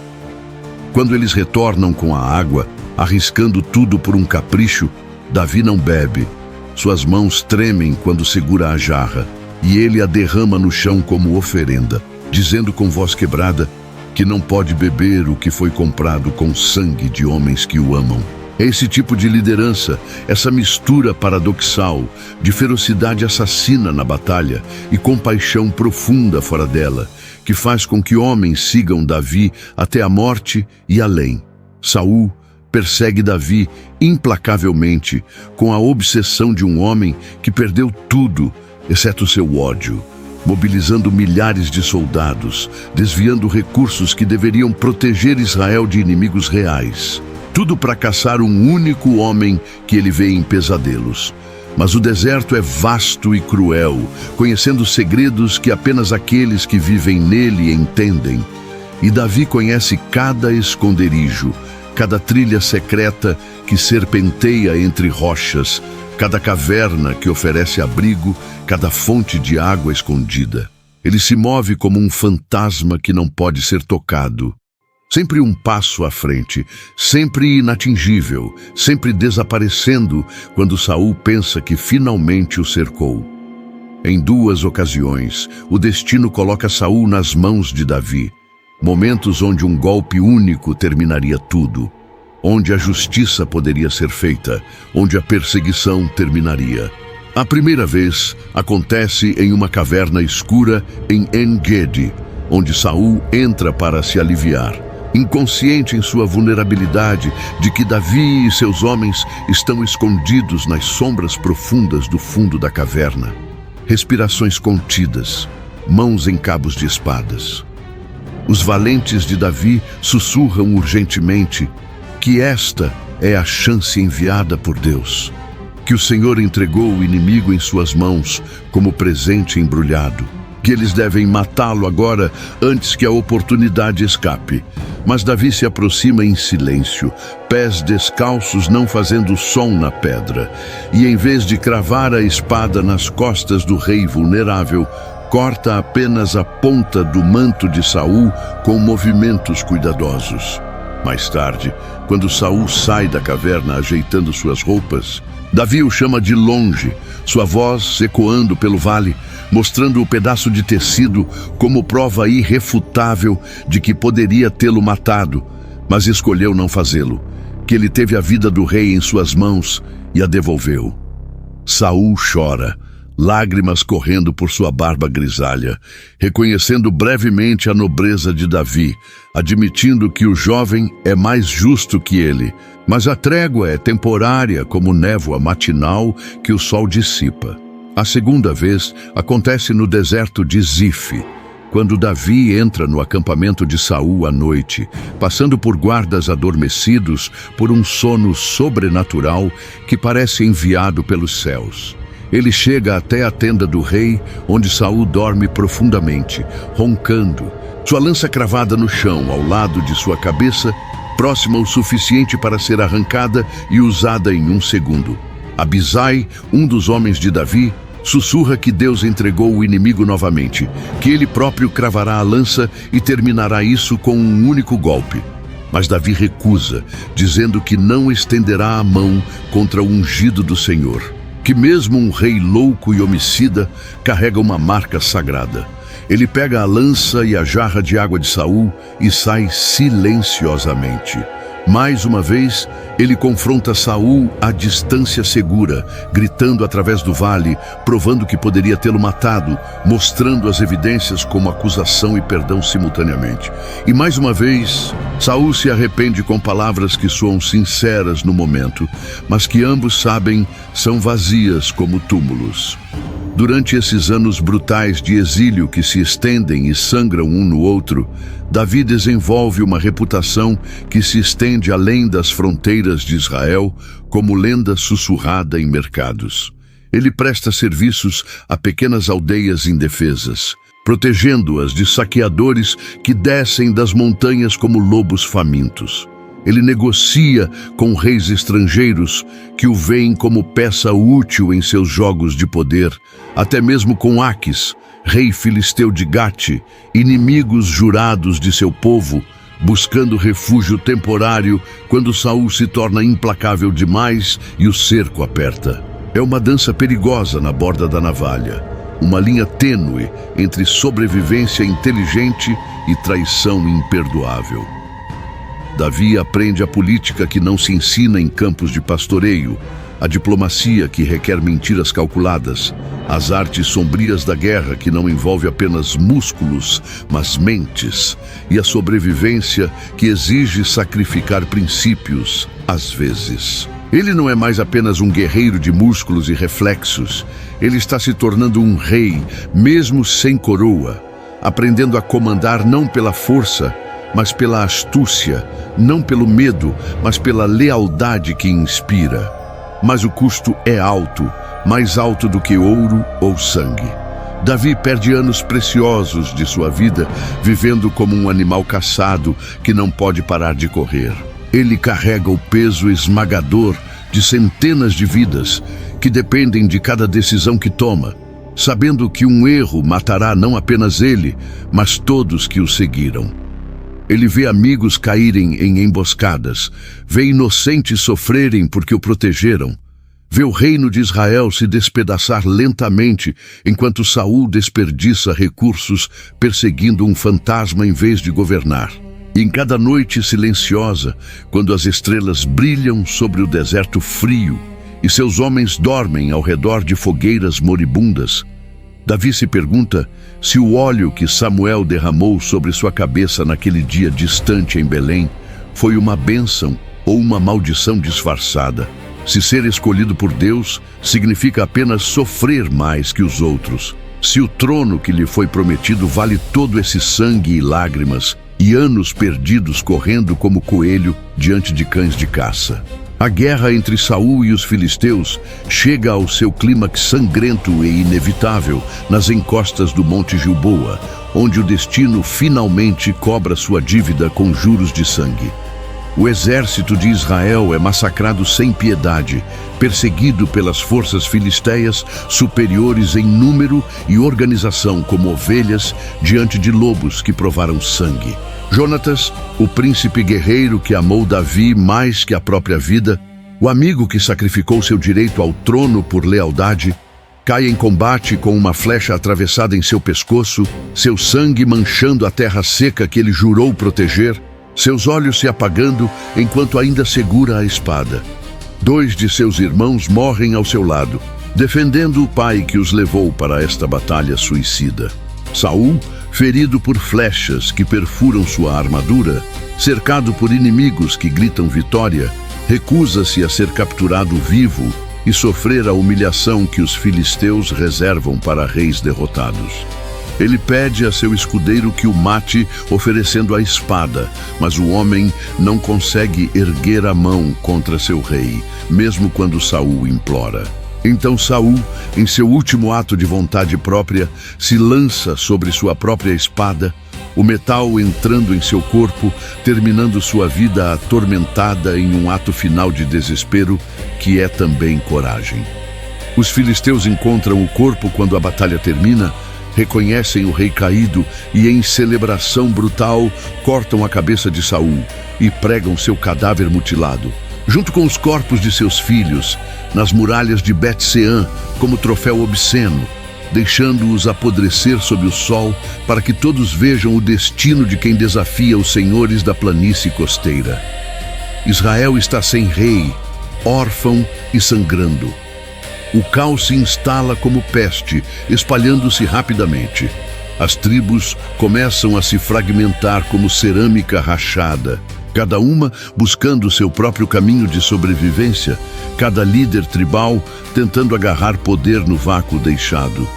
Quando eles retornam com a água, arriscando tudo por um capricho, Davi não bebe. Suas mãos tremem quando segura a jarra, e ele a derrama no chão como oferenda, dizendo com voz quebrada que não pode beber o que foi comprado com sangue de homens que o amam. É esse tipo de liderança, essa mistura paradoxal de ferocidade assassina na batalha e compaixão profunda fora dela, que faz com que homens sigam Davi até a morte e além. Saul persegue Davi implacavelmente com a obsessão de um homem que perdeu tudo, exceto seu ódio, mobilizando milhares de soldados, desviando recursos que deveriam proteger Israel de inimigos reais. Tudo para caçar um único homem que ele vê em pesadelos. Mas o deserto é vasto e cruel, conhecendo segredos que apenas aqueles que vivem nele entendem. E Davi conhece cada esconderijo, cada trilha secreta que serpenteia entre rochas, cada caverna que oferece abrigo, cada fonte de água escondida. Ele se move como um fantasma que não pode ser tocado. Sempre um passo à frente, sempre inatingível, sempre desaparecendo quando Saul pensa que finalmente o cercou. Em 2 ocasiões, o destino coloca Saul nas mãos de Davi. Momentos onde um golpe único terminaria tudo. Onde a justiça poderia ser feita, onde a perseguição terminaria. A primeira vez acontece em uma caverna escura em En-Gedi, onde Saul entra para se aliviar, inconsciente em sua vulnerabilidade de que Davi e seus homens estão escondidos nas sombras profundas do fundo da caverna. Respirações contidas, mãos em cabos de espadas. Os valentes de Davi sussurram urgentemente que esta é a chance enviada por Deus, que o Senhor entregou o inimigo em suas mãos como presente embrulhado, que eles devem matá-lo agora antes que a oportunidade escape. Mas Davi se aproxima em silêncio, pés descalços não fazendo som na pedra, e em vez de cravar a espada nas costas do rei vulnerável, corta apenas a ponta do manto de Saul com movimentos cuidadosos. Mais tarde, quando Saul sai da caverna ajeitando suas roupas, Davi o chama de longe, sua voz ecoando pelo vale, mostrando o pedaço de tecido como prova irrefutável de que poderia tê-lo matado, mas escolheu não fazê-lo, que ele teve a vida do rei em suas mãos e a devolveu. Saul chora, lágrimas correndo por sua barba grisalha, reconhecendo brevemente a nobreza de Davi, admitindo que o jovem é mais justo que ele, mas a trégua é temporária como névoa matinal que o sol dissipa. A segunda vez acontece no deserto de Zif, quando Davi entra no acampamento de Saul à noite, passando por guardas adormecidos por um sono sobrenatural que parece enviado pelos céus. Ele chega até a tenda do rei, onde Saul dorme profundamente, roncando, sua lança cravada no chão ao lado de sua cabeça, próxima o suficiente para ser arrancada e usada em 1 segundo. Abisai, um dos homens de Davi, sussurra que Deus entregou o inimigo novamente, que ele próprio cravará a lança e terminará isso com um único golpe. Mas Davi recusa, dizendo que não estenderá a mão contra o ungido do Senhor, que mesmo um rei louco e homicida carrega uma marca sagrada. Ele pega a lança e a jarra de água de Saul e sai silenciosamente. Mais uma vez, ele confronta Saul à distância segura, gritando através do vale, provando que poderia tê-lo matado, mostrando as evidências como acusação e perdão simultaneamente. E mais uma vez, Saul se arrepende com palavras que soam sinceras no momento, mas que ambos sabem são vazias como túmulos. Durante esses anos brutais de exílio que se estendem e sangram um no outro, Davi desenvolve uma reputação que se estende além das fronteiras de Israel como lenda sussurrada em mercados. Ele presta serviços a pequenas aldeias indefesas, protegendo-as de saqueadores que descem das montanhas como lobos famintos. Ele negocia com reis estrangeiros que o veem como peça útil em seus jogos de poder, até mesmo com Aques, rei filisteu de Gate, inimigos jurados de seu povo, buscando refúgio temporário quando Saul se torna implacável demais e o cerco aperta. É uma dança perigosa na borda da navalha, uma linha tênue entre sobrevivência inteligente e traição imperdoável. Davi aprende a política que não se ensina em campos de pastoreio, a diplomacia que requer mentiras calculadas, as artes sombrias da guerra que não envolve apenas músculos, mas mentes, e a sobrevivência que exige sacrificar princípios, às vezes. Ele não é mais apenas um guerreiro de músculos e reflexos, ele está se tornando um rei, mesmo sem coroa, aprendendo a comandar não pela força, mas pela astúcia, não pelo medo, mas pela lealdade que inspira. Mas o custo é alto, mais alto do que ouro ou sangue. Davi perde anos preciosos de sua vida, vivendo como um animal caçado que não pode parar de correr. Ele carrega o peso esmagador de centenas de vidas que dependem de cada decisão que toma, sabendo que um erro matará não apenas ele, mas todos que o seguiram. Ele vê amigos caírem em emboscadas, vê inocentes sofrerem porque o protegeram, vê o reino de Israel se despedaçar lentamente enquanto Saul desperdiça recursos perseguindo um fantasma em vez de governar. E em cada noite silenciosa, quando as estrelas brilham sobre o deserto frio e seus homens dormem ao redor de fogueiras moribundas, Davi se pergunta se o óleo que Samuel derramou sobre sua cabeça naquele dia distante em Belém foi uma bênção ou uma maldição disfarçada. Se ser escolhido por Deus significa apenas sofrer mais que os outros. Se o trono que lhe foi prometido vale todo esse sangue e lágrimas e anos perdidos correndo como coelho diante de cães de caça. A guerra entre Saul e os filisteus chega ao seu clímax sangrento e inevitável nas encostas do Monte Gilboa, onde o destino finalmente cobra sua dívida com juros de sangue. O exército de Israel é massacrado sem piedade, perseguido pelas forças filisteias superiores em número e organização como ovelhas diante de lobos que provaram sangue. Jonatas, o príncipe guerreiro que amou Davi mais que a própria vida, o amigo que sacrificou seu direito ao trono por lealdade, cai em combate com uma flecha atravessada em seu pescoço, seu sangue manchando a terra seca que ele jurou proteger, seus olhos se apagando enquanto ainda segura a espada. 2 de seus irmãos morrem ao seu lado, defendendo o pai que os levou para esta batalha suicida. Saul, ferido por flechas que perfuram sua armadura, cercado por inimigos que gritam vitória, recusa-se a ser capturado vivo e sofrer a humilhação que os filisteus reservam para reis derrotados. Ele pede a seu escudeiro que o mate, oferecendo a espada, mas o homem não consegue erguer a mão contra seu rei, mesmo quando Saul implora. Então Saul, em seu último ato de vontade própria, se lança sobre sua própria espada, o metal entrando em seu corpo, terminando sua vida atormentada em um ato final de desespero, que é também coragem. Os filisteus encontram o corpo quando a batalha termina, reconhecem o rei caído e, em celebração brutal, cortam a cabeça de Saul e pregam seu cadáver mutilado, junto com os corpos de seus filhos, nas muralhas de Bet-Sean, como troféu obsceno, deixando-os apodrecer sob o sol para que todos vejam o destino de quem desafia os senhores da planície costeira. Israel está sem rei, órfão e sangrando. O caos se instala como peste, espalhando-se rapidamente. As tribos começam a se fragmentar como cerâmica rachada, cada uma buscando seu próprio caminho de sobrevivência, cada líder tribal tentando agarrar poder no vácuo deixado.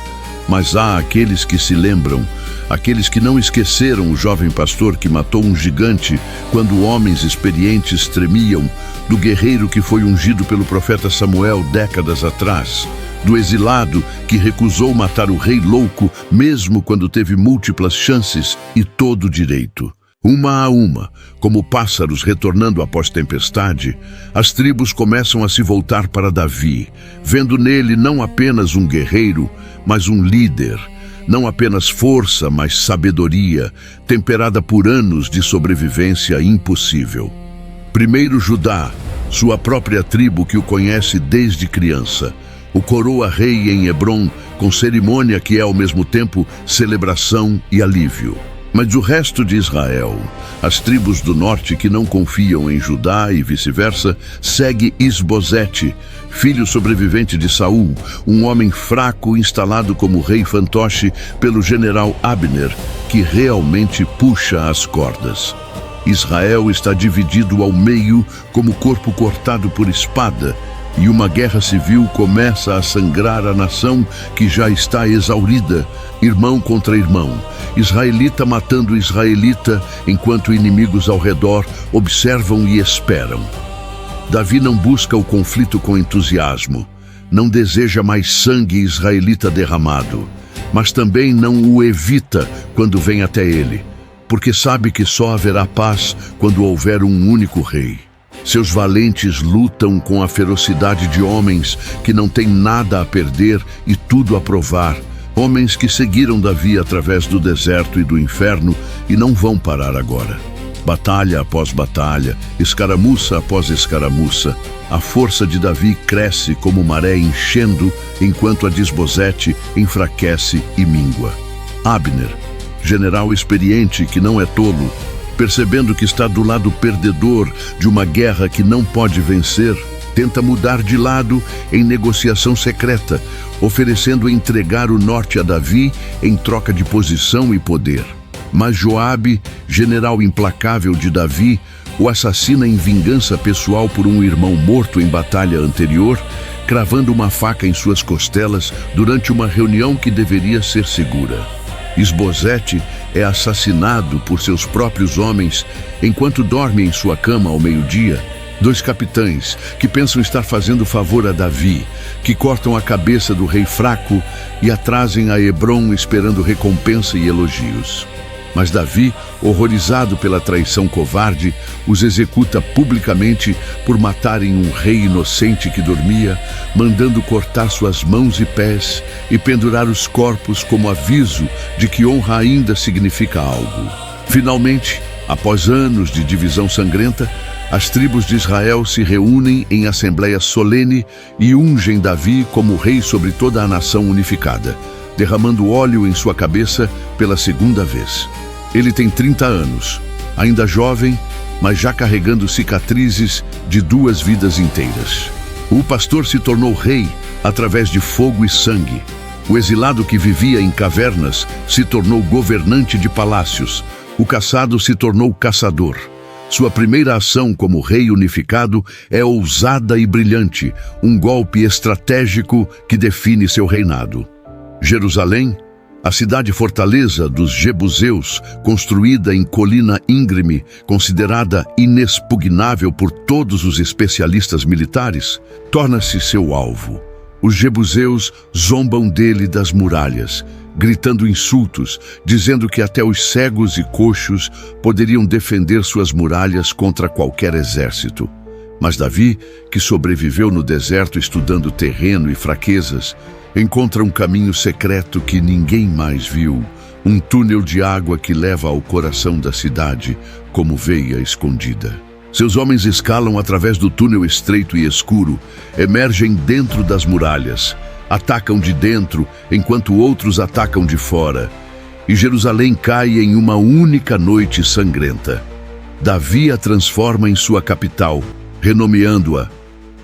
Mas há aqueles que se lembram, aqueles que não esqueceram o jovem pastor que matou um gigante quando homens experientes tremiam, do guerreiro que foi ungido pelo profeta Samuel décadas atrás, do exilado que recusou matar o rei louco mesmo quando teve múltiplas chances e todo o direito. Uma a uma, como pássaros retornando após tempestade, as tribos começam a se voltar para Davi, vendo nele não apenas um guerreiro, mas um líder, não apenas força, mas sabedoria, temperada por anos de sobrevivência impossível. Primeiro Judá, sua própria tribo que o conhece desde criança, o coroa rei em Hebrom, com cerimônia que é ao mesmo tempo celebração e alívio. Mas o resto de Israel, as tribos do norte que não confiam em Judá e vice-versa, segue Isbosete, filho sobrevivente de Saul, um homem fraco instalado como rei fantoche pelo general Abner, que realmente puxa as cordas. Israel está dividido ao meio como corpo cortado por espada, e uma guerra civil começa a sangrar a nação que já está exaurida, irmão contra irmão, israelita matando israelita, enquanto inimigos ao redor observam e esperam. Davi não busca o conflito com entusiasmo, não deseja mais sangue israelita derramado, mas também não o evita quando vem até ele, porque sabe que só haverá paz quando houver um único rei. Seus valentes lutam com a ferocidade de homens que não têm nada a perder e tudo a provar. Homens que seguiram Davi através do deserto e do inferno e não vão parar agora. Batalha após batalha, escaramuça após escaramuça, a força de Davi cresce como maré enchendo, enquanto a de Isbosete enfraquece e míngua. Abner, general experiente que não é tolo, percebendo que está do lado perdedor de uma guerra que não pode vencer, tenta mudar de lado em negociação secreta, oferecendo entregar o norte a Davi em troca de posição e poder. Mas Joabe, general implacável de Davi, o assassina em vingança pessoal por um irmão morto em batalha anterior, cravando uma faca em suas costelas durante uma reunião que deveria ser segura. Isbosete é assassinado por seus próprios homens enquanto dorme em sua cama ao meio-dia. Dois capitães que pensam estar fazendo favor a Davi, que cortam a cabeça do rei fraco e a trazem a Hebrom esperando recompensa e elogios. Mas Davi, horrorizado pela traição covarde, os executa publicamente por matarem um rei inocente que dormia, mandando cortar suas mãos e pés e pendurar os corpos como aviso de que honra ainda significa algo. Finalmente, após anos de divisão sangrenta, as tribos de Israel se reúnem em assembleia solene e ungem Davi como rei sobre toda a nação unificada, derramando óleo em sua cabeça pela segunda vez. Ele tem 30 anos, ainda jovem, mas já carregando cicatrizes de 2 vidas inteiras. O pastor se tornou rei através de fogo e sangue. O exilado que vivia em cavernas se tornou governante de palácios. O caçado se tornou caçador. Sua primeira ação como rei unificado é ousada e brilhante, um golpe estratégico que define seu reinado. Jerusalém, a cidade-fortaleza dos Jebuseus, construída em colina íngreme, considerada inexpugnável por todos os especialistas militares, torna-se seu alvo. Os Jebuseus zombam dele das muralhas, gritando insultos, dizendo que até os cegos e coxos poderiam defender suas muralhas contra qualquer exército. Mas Davi, que sobreviveu no deserto estudando terreno e fraquezas, encontra um caminho secreto que ninguém mais viu, um túnel de água que leva ao coração da cidade como veia escondida. Seus homens escalam através do túnel estreito e escuro, emergem dentro das muralhas, atacam de dentro enquanto outros atacam de fora, e Jerusalém cai em uma única noite sangrenta. Davi a transforma em sua capital, renomeando-a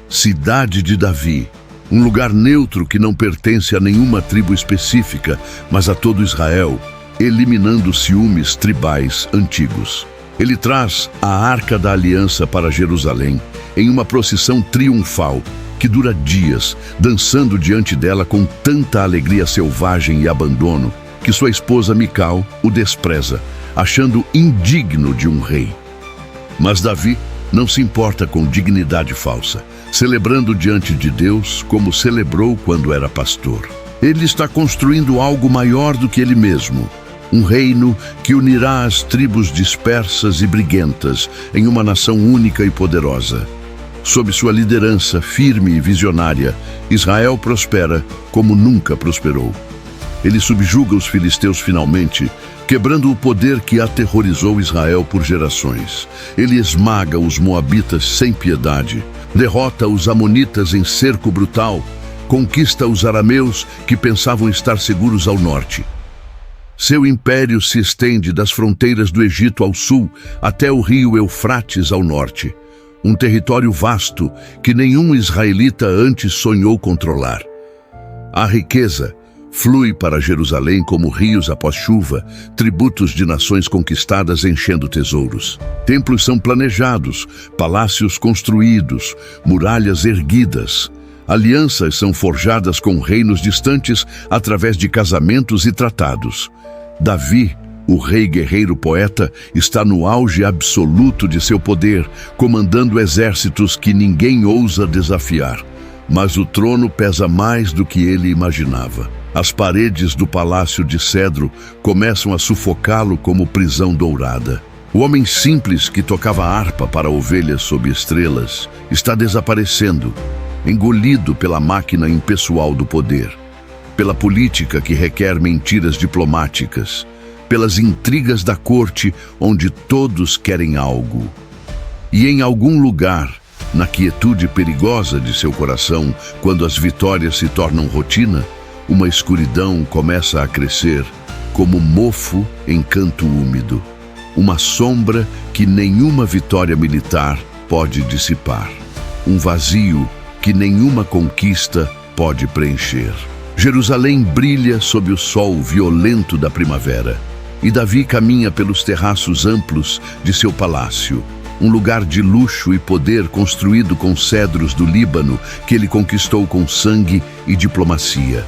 Cidade de Davi, um lugar neutro que não pertence a nenhuma tribo específica, mas a todo Israel, eliminando ciúmes tribais antigos. Ele traz a Arca da Aliança para Jerusalém em uma procissão triunfal que dura dias, dançando diante dela com tanta alegria selvagem e abandono que sua esposa Mical o despreza, achando indigno de um rei. Mas Davi não se importa com dignidade falsa, celebrando diante de Deus como celebrou quando era pastor. Ele está construindo algo maior do que ele mesmo, um reino que unirá as tribos dispersas e briguentas em uma nação única e poderosa. Sob sua liderança firme e visionária, Israel prospera como nunca prosperou. Ele subjuga os filisteus finalmente, quebrando o poder que aterrorizou Israel por gerações. Ele esmaga os moabitas sem piedade, derrota os amonitas em cerco brutal, conquista os arameus que pensavam estar seguros ao norte. Seu império se estende das fronteiras do Egito ao sul até o rio Eufrates ao norte, um território vasto que nenhum israelita antes sonhou controlar. A riqueza flui para Jerusalém como rios após chuva, tributos de nações conquistadas enchendo tesouros. Templos são planejados, palácios construídos, muralhas erguidas. Alianças são forjadas com reinos distantes através de casamentos e tratados. Davi, o rei guerreiro poeta, está no auge absoluto de seu poder, comandando exércitos que ninguém ousa desafiar. Mas o trono pesa mais do que ele imaginava. As paredes do palácio de cedro começam a sufocá-lo como prisão dourada. O homem simples que tocava harpa para ovelhas sob estrelas está desaparecendo, engolido pela máquina impessoal do poder, pela política que requer mentiras diplomáticas, pelas intrigas da corte onde todos querem algo. E em algum lugar, na quietude perigosa de seu coração, quando as vitórias se tornam rotina, uma escuridão começa a crescer, como mofo em canto úmido. Uma sombra que nenhuma vitória militar pode dissipar. Um vazio que nenhuma conquista pode preencher. Jerusalém brilha sob o sol violento da primavera, e Davi caminha pelos terraços amplos de seu palácio, um lugar de luxo e poder construído com cedros do Líbano que ele conquistou com sangue e diplomacia.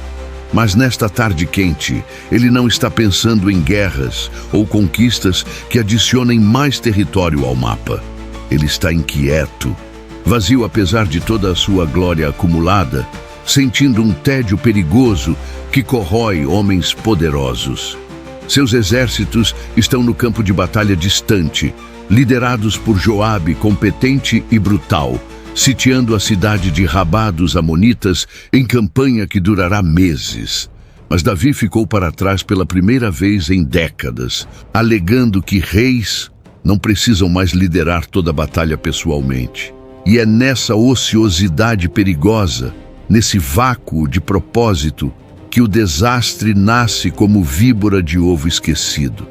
Mas nesta tarde quente, ele não está pensando em guerras ou conquistas que adicionem mais território ao mapa. Ele está inquieto, vazio apesar de toda a sua glória acumulada, sentindo um tédio perigoso que corrói homens poderosos. Seus exércitos estão no campo de batalha distante, liderados por Joabe, competente e brutal, sitiando a cidade de Rabá dos Amonitas em campanha que durará meses. Mas Davi ficou para trás pela primeira vez em décadas, alegando que reis não precisam mais liderar toda a batalha pessoalmente. E é nessa ociosidade perigosa, nesse vácuo de propósito, que o desastre nasce como víbora de ovo esquecido.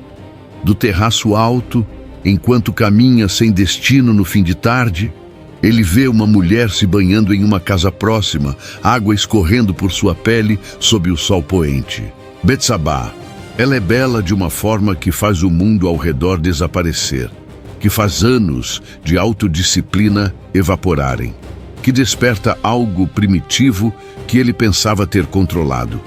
Do terraço alto, enquanto caminha sem destino no fim de tarde, ele vê uma mulher se banhando em uma casa próxima, água escorrendo por sua pele sob o sol poente. Betsabá. Ela é bela de uma forma que faz o mundo ao redor desaparecer, que faz anos de autodisciplina evaporarem, que desperta algo primitivo que ele pensava ter controlado.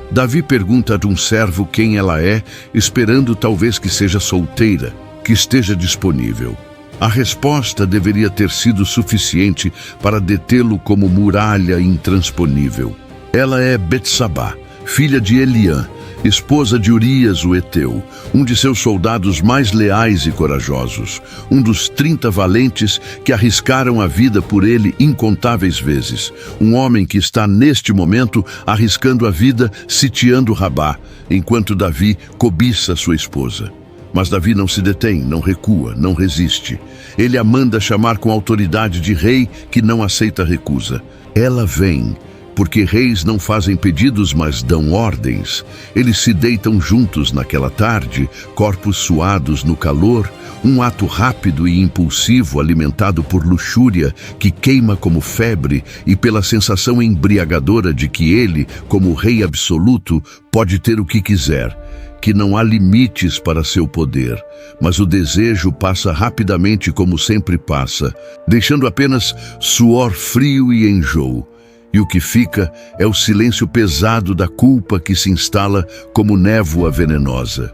Davi pergunta a um servo quem ela é, esperando talvez que seja solteira, que esteja disponível. A resposta deveria ter sido suficiente para detê-lo como muralha intransponível. Ela é Betsabá, filha de Eliã, esposa de Urias o Heteu, um de seus soldados mais leais e corajosos, um dos 30 valentes que arriscaram a vida por ele incontáveis vezes, um homem que está neste momento arriscando a vida sitiando Rabá, enquanto Davi cobiça sua esposa. Mas Davi não se detém, não recua, não resiste. Ele a manda chamar com autoridade de rei que não aceita recusa. Ela vem, porque reis não fazem pedidos, mas dão ordens. Eles se deitam juntos naquela tarde, corpos suados no calor, um ato rápido e impulsivo alimentado por luxúria que queima como febre e pela sensação embriagadora de que ele, como rei absoluto, pode ter o que quiser, que não há limites para seu poder, mas o desejo passa rapidamente como sempre passa, deixando apenas suor frio e enjoo. E o que fica é o silêncio pesado da culpa que se instala como névoa venenosa.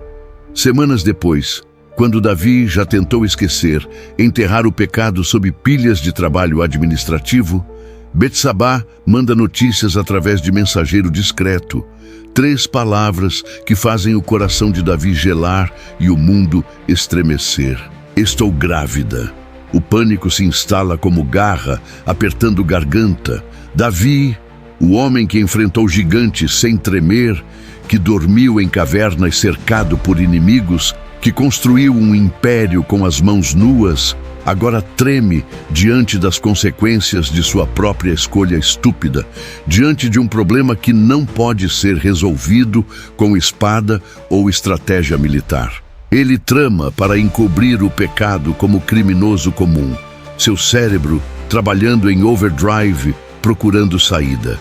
Semanas depois, quando Davi já tentou esquecer, enterrar o pecado sob pilhas de trabalho administrativo, Betsabá manda notícias através de mensageiro discreto. 3 palavras que fazem o coração de Davi gelar e o mundo estremecer. Estou grávida. O pânico se instala como garra, apertando garganta. Davi, o homem que enfrentou gigantes sem tremer, que dormiu em cavernas cercado por inimigos, que construiu um império com as mãos nuas, agora treme diante das consequências de sua própria escolha estúpida, diante de um problema que não pode ser resolvido com espada ou estratégia militar. Ele trama para encobrir o pecado como criminoso comum, seu cérebro trabalhando em overdrive, procurando saída.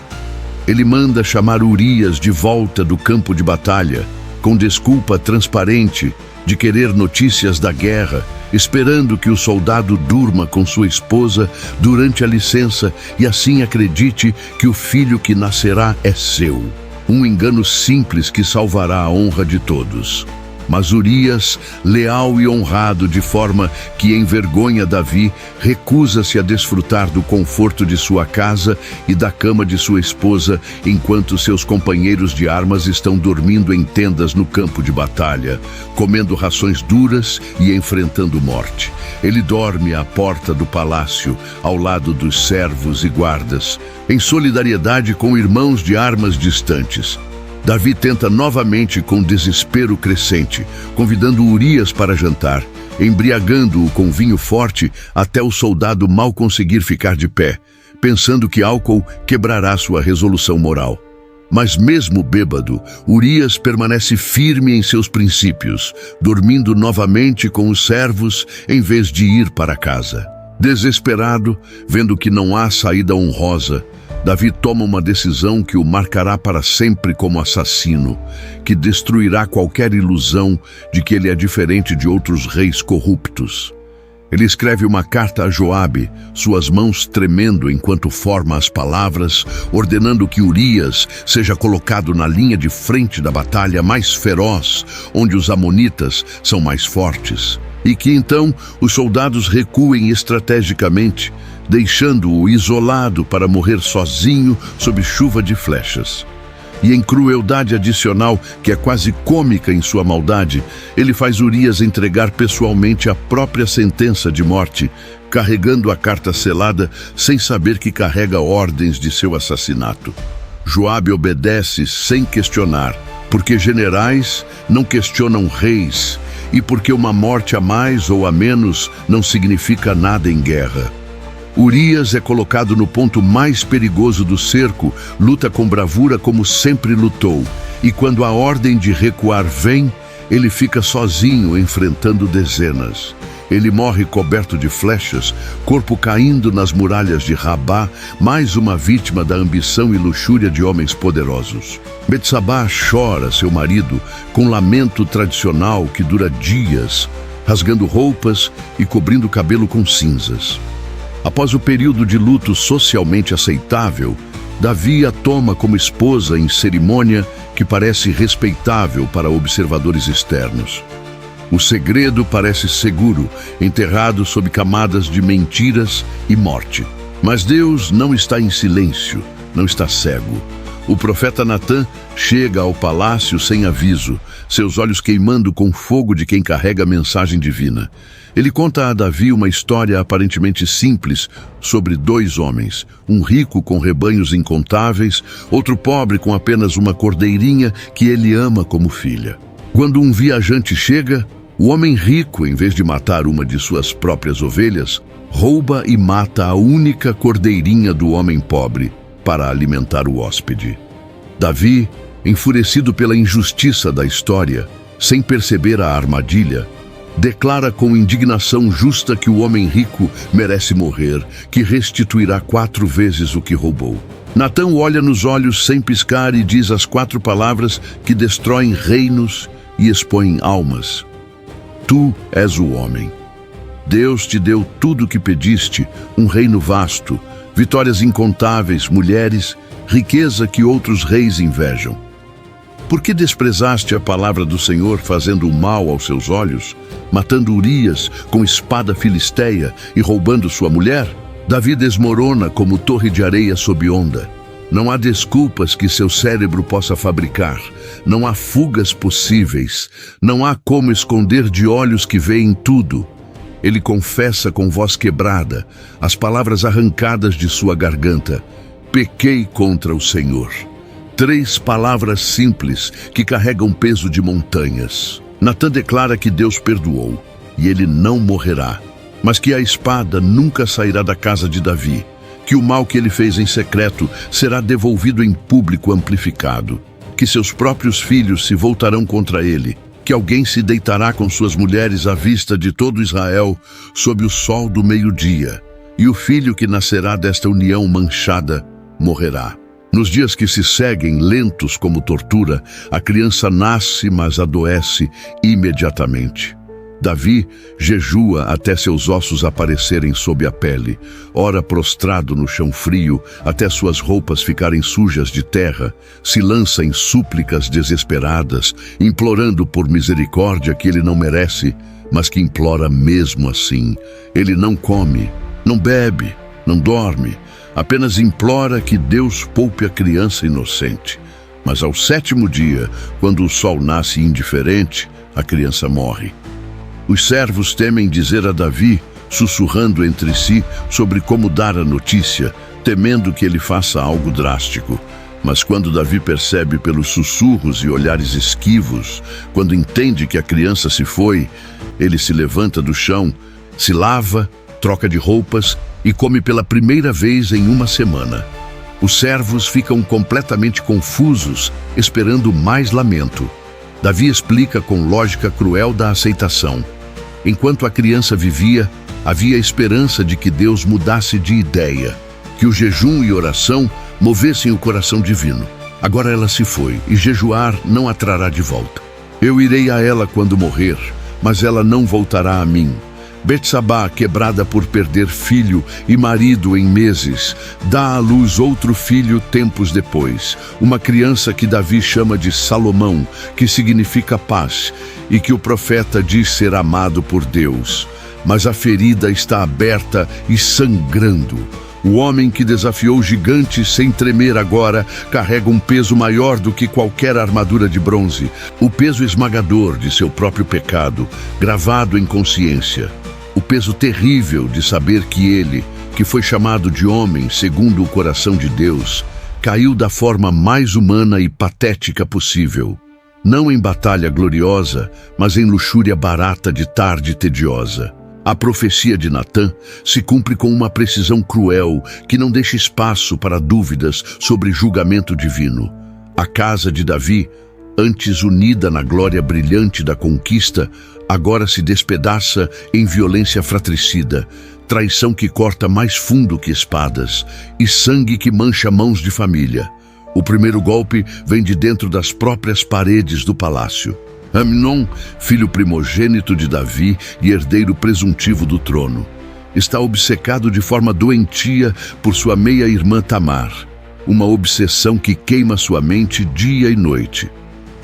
Ele manda chamar Urias de volta do campo de batalha, com desculpa transparente de querer notícias da guerra, esperando que o soldado durma com sua esposa durante a licença e assim acredite que o filho que nascerá é seu. Um engano simples que salvará a honra de todos. Mas Urias, leal e honrado de forma que envergonha Davi, recusa-se a desfrutar do conforto de sua casa e da cama de sua esposa, enquanto seus companheiros de armas estão dormindo em tendas no campo de batalha, comendo rações duras e enfrentando morte. Ele dorme à porta do palácio, ao lado dos servos e guardas, em solidariedade com irmãos de armas distantes. Davi tenta novamente com desespero crescente, convidando Urias para jantar, embriagando-o com vinho forte até o soldado mal conseguir ficar de pé, pensando que álcool quebrará sua resolução moral. Mas mesmo bêbado, Urias permanece firme em seus princípios, dormindo novamente com os servos em vez de ir para casa. Desesperado, vendo que não há saída honrosa, Davi toma uma decisão que o marcará para sempre como assassino, que destruirá qualquer ilusão de que ele é diferente de outros reis corruptos. Ele escreve uma carta a Joabe, suas mãos tremendo enquanto forma as palavras, ordenando que Urias seja colocado na linha de frente da batalha mais feroz, onde os amonitas são mais fortes, e que então os soldados recuem estrategicamente, deixando-o isolado para morrer sozinho sob chuva de flechas. E em crueldade adicional, que é quase cômica em sua maldade, ele faz Urias entregar pessoalmente a própria sentença de morte, carregando a carta selada sem saber que carrega ordens de seu assassinato. Joabe obedece sem questionar, porque generais não questionam reis, e porque uma morte a mais ou a menos não significa nada em guerra. Urias é colocado no ponto mais perigoso do cerco, luta com bravura como sempre lutou, e quando a ordem de recuar vem, ele fica sozinho enfrentando dezenas. Ele morre coberto de flechas, corpo caindo nas muralhas de Rabá, mais uma vítima da ambição e luxúria de homens poderosos. Betsabá chora seu marido com lamento tradicional que dura dias, rasgando roupas e cobrindo o cabelo com cinzas. Após o período de luto socialmente aceitável, Davi a toma como esposa em cerimônia que parece respeitável para observadores externos. O segredo parece seguro, enterrado sob camadas de mentiras e morte. Mas Deus não está em silêncio, não está cego. O profeta Natã chega ao palácio sem aviso, seus olhos queimando com fogo de quem carrega a mensagem divina. Ele conta a Davi uma história aparentemente simples sobre dois homens, um rico com rebanhos incontáveis, outro pobre com apenas uma cordeirinha que ele ama como filha. Quando um viajante chega, o homem rico, em vez de matar uma de suas próprias ovelhas, rouba e mata a única cordeirinha do homem pobre para alimentar o hóspede. Davi, enfurecido pela injustiça da história, sem perceber a armadilha, declara com indignação justa que o homem rico merece morrer, que restituirá 4 vezes o que roubou. Natã olha nos olhos sem piscar e diz as 4 palavras que destroem reinos e expõem almas. Tu és o homem. Deus te deu tudo o que pediste, um reino vasto, vitórias incontáveis, mulheres, riqueza que outros reis invejam. Por que desprezaste a palavra do Senhor, fazendo o mal aos seus olhos, matando Urias com espada filisteia e roubando sua mulher? Davi desmorona como torre de areia sob onda. Não há desculpas que seu cérebro possa fabricar. Não há fugas possíveis. Não há como esconder de olhos que veem tudo. Ele confessa com voz quebrada, as palavras arrancadas de sua garganta: pequei contra o Senhor. 3 palavras simples que carregam peso de montanhas. Natã declara que Deus perdoou e ele não morrerá, mas que a espada nunca sairá da casa de Davi, que o mal que ele fez em secreto será devolvido em público amplificado, que seus próprios filhos se voltarão contra ele, que alguém se deitará com suas mulheres à vista de todo Israel sob o sol do meio-dia, e o filho que nascerá desta união manchada morrerá. Nos dias que se seguem, lentos como tortura, a criança nasce, mas adoece imediatamente. Davi jejua até seus ossos aparecerem sob a pele, ora prostrado no chão frio, até suas roupas ficarem sujas de terra, se lança em súplicas desesperadas, implorando por misericórdia que ele não merece, mas que implora mesmo assim. Ele não come, não bebe, não dorme, apenas implora que Deus poupe a criança inocente. Mas ao 7º dia, quando o sol nasce indiferente, a criança morre. Os servos temem dizer a Davi, sussurrando entre si sobre como dar a notícia, temendo que ele faça algo drástico. Mas quando Davi percebe pelos sussurros e olhares esquivos, quando entende que a criança se foi, ele se levanta do chão, se lava, troca de roupas e come pela primeira vez em uma semana. Os servos ficam completamente confusos, esperando mais lamento. Davi explica com lógica cruel da aceitação. Enquanto a criança vivia, havia esperança de que Deus mudasse de ideia, que o jejum e oração movessem o coração divino. Agora ela se foi, e jejuar não a trará de volta. Eu irei a ela quando morrer, mas ela não voltará a mim. Betsabá, quebrada por perder filho e marido em meses, dá à luz outro filho tempos depois, uma criança que Davi chama de Salomão, que significa paz, e que o profeta diz ser amado por Deus. Mas a ferida está aberta e sangrando. O homem que desafiou gigantes sem tremer agora carrega um peso maior do que qualquer armadura de bronze, o peso esmagador de seu próprio pecado, gravado em consciência. O peso terrível de saber que ele, que foi chamado de homem segundo o coração de Deus, caiu da forma mais humana e patética possível. Não em batalha gloriosa, mas em luxúria barata de tarde tediosa. A profecia de Natã se cumpre com uma precisão cruel que não deixa espaço para dúvidas sobre julgamento divino. A casa de Davi, antes unida na glória brilhante da conquista, agora se despedaça em violência fratricida, traição que corta mais fundo que espadas e sangue que mancha mãos de família. O primeiro golpe vem de dentro das próprias paredes do palácio. Amnon, filho primogênito de Davi e herdeiro presuntivo do trono, está obcecado de forma doentia por sua meia-irmã Tamar, uma obsessão que queima sua mente dia e noite.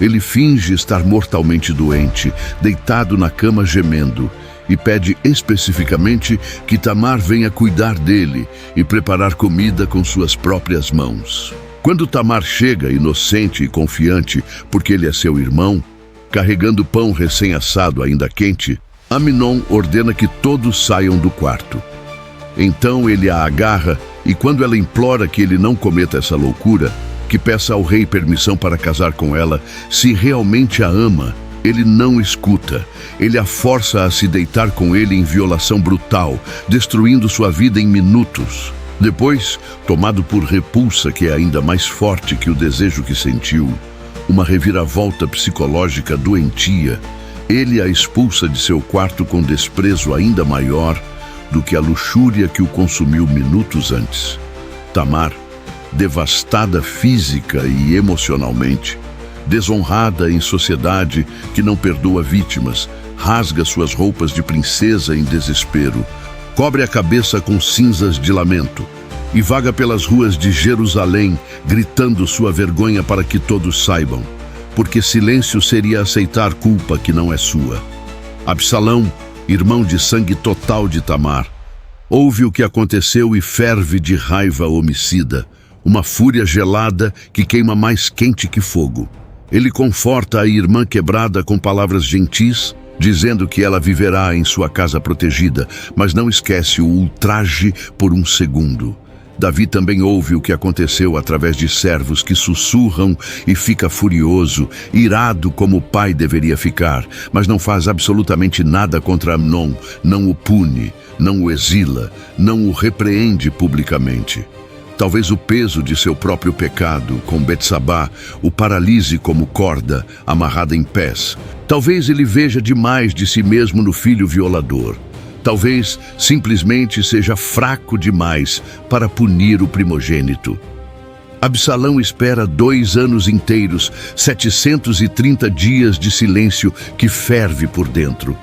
Ele finge estar mortalmente doente, deitado na cama gemendo, e pede especificamente que Tamar venha cuidar dele e preparar comida com suas próprias mãos. Quando Tamar chega, inocente e confiante, porque ele é seu irmão, carregando pão recém-assado ainda quente, Amnon ordena que todos saiam do quarto. Então ele a agarra e quando ela implora que ele não cometa essa loucura, que peça ao rei permissão para casar com ela, se realmente a ama, ele não escuta. Ele a força a se deitar com ele em violação brutal, destruindo sua vida em minutos. Depois, tomado por repulsa que é ainda mais forte que o desejo que sentiu, uma reviravolta psicológica doentia, ele a expulsa de seu quarto com desprezo ainda maior do que a luxúria que o consumiu minutos antes. Tamar, devastada física e emocionalmente, desonrada em sociedade que não perdoa vítimas, rasga suas roupas de princesa em desespero, cobre a cabeça com cinzas de lamento e vaga pelas ruas de Jerusalém, gritando sua vergonha para que todos saibam, porque silêncio seria aceitar culpa que não é sua. Absalão, irmão de sangue total de Tamar, ouve o que aconteceu e ferve de raiva homicida, uma fúria gelada que queima mais quente que fogo. Ele conforta a irmã quebrada com palavras gentis, dizendo que ela viverá em sua casa protegida, mas não esquece o ultraje por um segundo. Davi também ouve o que aconteceu através de servos que sussurram e fica furioso, irado como o pai deveria ficar, mas não faz absolutamente nada contra Amnon, não o pune, não o exila, não o repreende publicamente. Talvez o peso de seu próprio pecado, com Betsabá, o paralise como corda, amarrada em pés. Talvez ele veja demais de si mesmo no filho violador. Talvez simplesmente seja fraco demais para punir o primogênito. Absalão espera 2 anos inteiros, 730 dias de silêncio que ferve por dentro.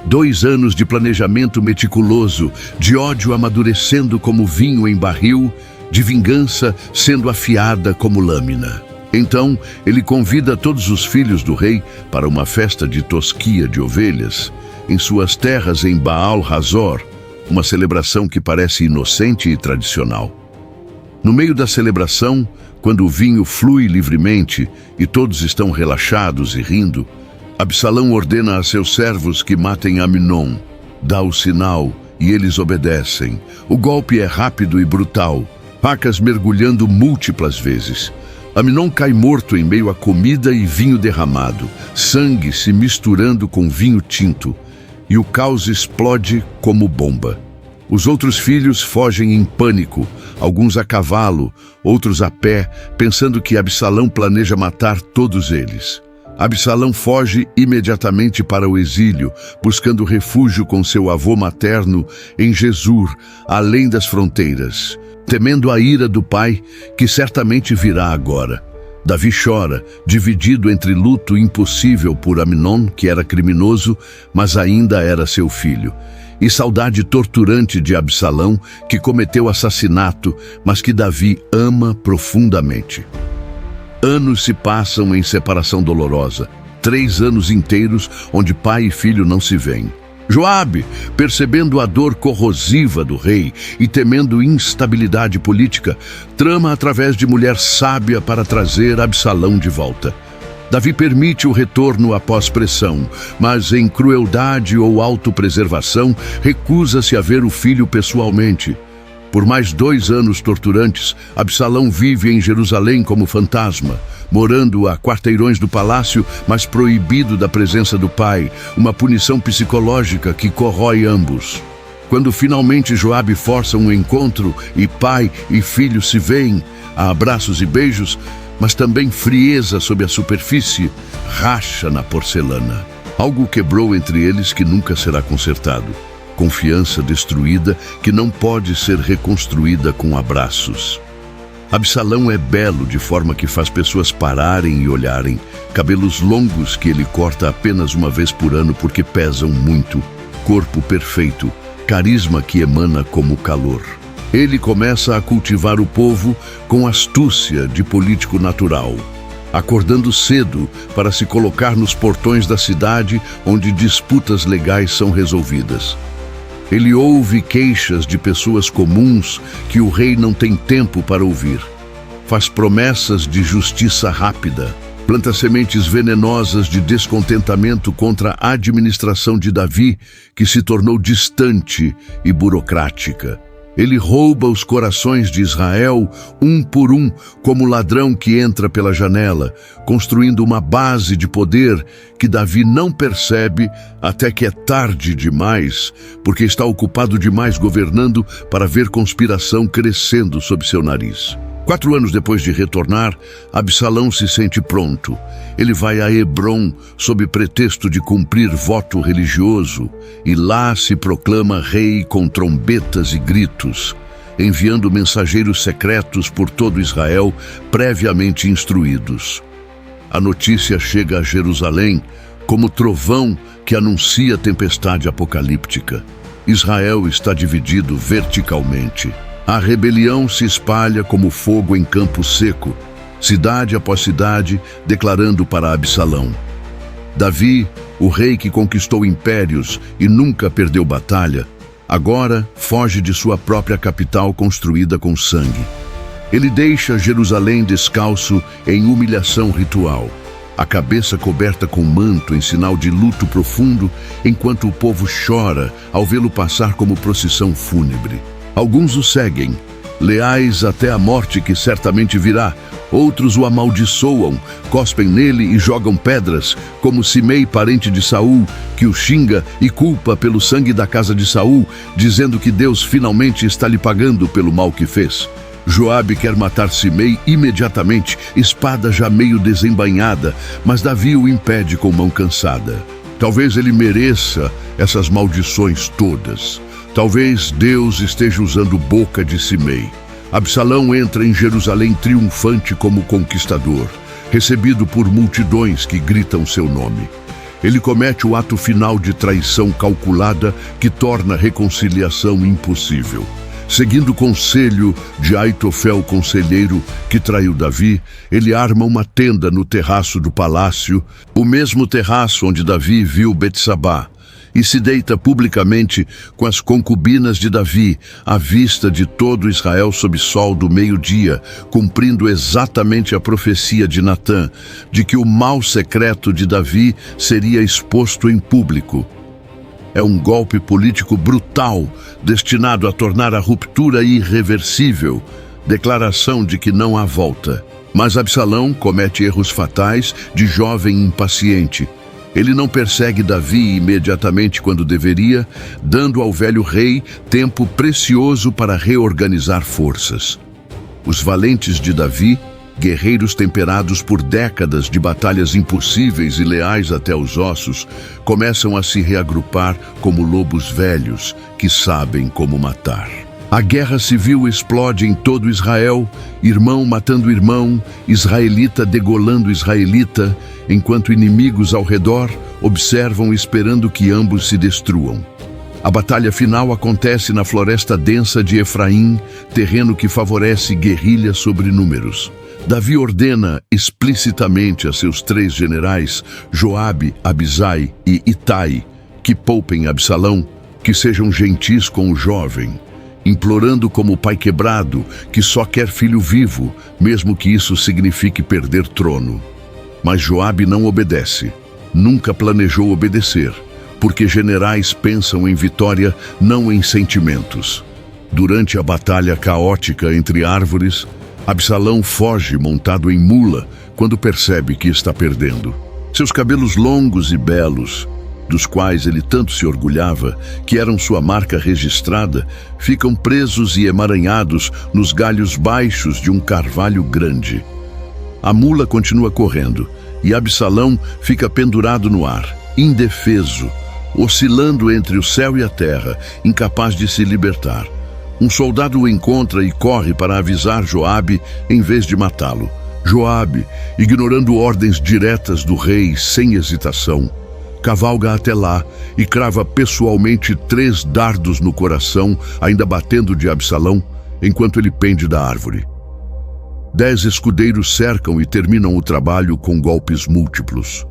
2 anos de planejamento meticuloso, de ódio amadurecendo como vinho em barril, de vingança sendo afiada como lâmina. Então, ele convida todos os filhos do rei para uma festa de tosquia de ovelhas, em suas terras em Baal-Hazor, uma celebração que parece inocente e tradicional. No meio da celebração, quando o vinho flui livremente e todos estão relaxados e rindo, Absalão ordena a seus servos que matem Amnon, dá o sinal e eles obedecem. O golpe é rápido e brutal, facas mergulhando múltiplas vezes. Amnon cai morto em meio a comida e vinho derramado, sangue se misturando com vinho tinto, e o caos explode como bomba. Os outros filhos fogem em pânico, alguns a cavalo, outros a pé, pensando que Absalão planeja matar todos eles. Absalão foge imediatamente para o exílio, buscando refúgio com seu avô materno em Gesur, além das fronteiras, temendo a ira do pai, que certamente virá agora. Davi chora, dividido entre luto impossível por Amnon, que era criminoso, mas ainda era seu filho, e saudade torturante de Absalão, que cometeu assassinato, mas que Davi ama profundamente. Anos se passam em separação dolorosa, 3 anos inteiros onde pai e filho não se veem. Joabe, percebendo a dor corrosiva do rei e temendo instabilidade política, trama através de mulher sábia para trazer Absalão de volta. Davi permite o retorno após pressão, mas em crueldade ou autopreservação, recusa-se a ver o filho pessoalmente. Por mais 2 anos torturantes, Absalão vive em Jerusalém como fantasma, morando a quarteirões do palácio, mas proibido da presença do pai, uma punição psicológica que corrói ambos. Quando finalmente Joabe força um encontro e pai e filho se veem, há abraços e beijos, mas também frieza sob a superfície, racha na porcelana. Algo quebrou entre eles que nunca será consertado. Confiança destruída que não pode ser reconstruída com abraços. Absalão é belo de forma que faz pessoas pararem e olharem, cabelos longos que ele corta apenas uma vez por ano porque pesam muito, corpo perfeito, carisma que emana como calor. Ele começa a cultivar o povo com astúcia de político natural, acordando cedo para se colocar nos portões da cidade onde disputas legais são resolvidas. Ele ouve queixas de pessoas comuns que o rei não tem tempo para ouvir. Faz promessas de justiça rápida. Planta sementes venenosas de descontentamento contra a administração de Davi, que se tornou distante e burocrática. Ele rouba os corações de Israel um por um, como ladrão que entra pela janela, construindo uma base de poder que Davi não percebe até que é tarde demais, porque está ocupado demais governando para ver conspiração crescendo sob seu nariz. 4 anos depois de retornar, Absalão se sente pronto. Ele vai a Hebrom sob pretexto de cumprir voto religioso e lá se proclama rei com trombetas e gritos, enviando mensageiros secretos por todo Israel previamente instruídos. A notícia chega a Jerusalém como trovão que anuncia tempestade apocalíptica. Israel está dividido verticalmente. A rebelião se espalha como fogo em campo seco, cidade após cidade, declarando para Absalão. Davi, o rei que conquistou impérios e nunca perdeu batalha, agora foge de sua própria capital construída com sangue. Ele deixa Jerusalém descalço em humilhação ritual, a cabeça coberta com manto em sinal de luto profundo, enquanto o povo chora ao vê-lo passar como procissão fúnebre. Alguns o seguem, leais até a morte que certamente virá. Outros o amaldiçoam, cospem nele e jogam pedras, como Simei, parente de Saul, que o xinga e culpa pelo sangue da casa de Saul, dizendo que Deus finalmente está lhe pagando pelo mal que fez. Joabe quer matar Simei imediatamente, espada já meio desembainhada, mas Davi o impede com mão cansada. Talvez ele mereça essas maldições todas. Talvez Deus esteja usando boca de Simei. Absalão entra em Jerusalém triunfante como conquistador, recebido por multidões que gritam seu nome. Ele comete o ato final de traição calculada que torna a reconciliação impossível. Seguindo o conselho de Aitofel, conselheiro que traiu Davi, ele arma uma tenda no terraço do palácio, o mesmo terraço onde Davi viu Betsabá, e se deita publicamente com as concubinas de Davi, à vista de todo Israel sob sol do meio-dia, cumprindo exatamente a profecia de Natã, de que o mal secreto de Davi seria exposto em público. É um golpe político brutal, destinado a tornar a ruptura irreversível, declaração de que não há volta. Mas Absalão comete erros fatais de jovem impaciente. Ele não persegue Davi imediatamente quando deveria, dando ao velho rei tempo precioso para reorganizar forças. Os valentes de Davi, guerreiros temperados por décadas de batalhas impossíveis e leais até os ossos, começam a se reagrupar como lobos velhos que sabem como matar. A guerra civil explode em todo Israel, irmão matando irmão, israelita degolando israelita, enquanto inimigos ao redor observam esperando que ambos se destruam. A batalha final acontece na floresta densa de Efraim, terreno que favorece guerrilha sobre números. Davi ordena explicitamente a seus 3 generais, Joabe, Abisai e Itai, que poupem Absalão, que sejam gentis com o jovem, implorando como pai quebrado que só quer filho vivo, mesmo que isso signifique perder trono. Mas Joabe não obedece, nunca planejou obedecer, porque generais pensam em vitória, não em sentimentos. Durante a batalha caótica entre árvores, Absalão foge montado em mula quando percebe que está perdendo. Seus cabelos longos e belos, dos quais ele tanto se orgulhava, que eram sua marca registrada, ficam presos e emaranhados nos galhos baixos de um carvalho grande. A mula continua correndo e Absalão fica pendurado no ar, indefeso, oscilando entre o céu e a terra, incapaz de se libertar. Um soldado o encontra e corre para avisar Joabe em vez de matá-lo. Joabe, ignorando ordens diretas do rei sem hesitação, cavalga até lá e crava pessoalmente 3 dardos no coração, ainda batendo de Absalão, enquanto ele pende da árvore. 10 escudeiros cercam e terminam o trabalho com golpes múltiplos.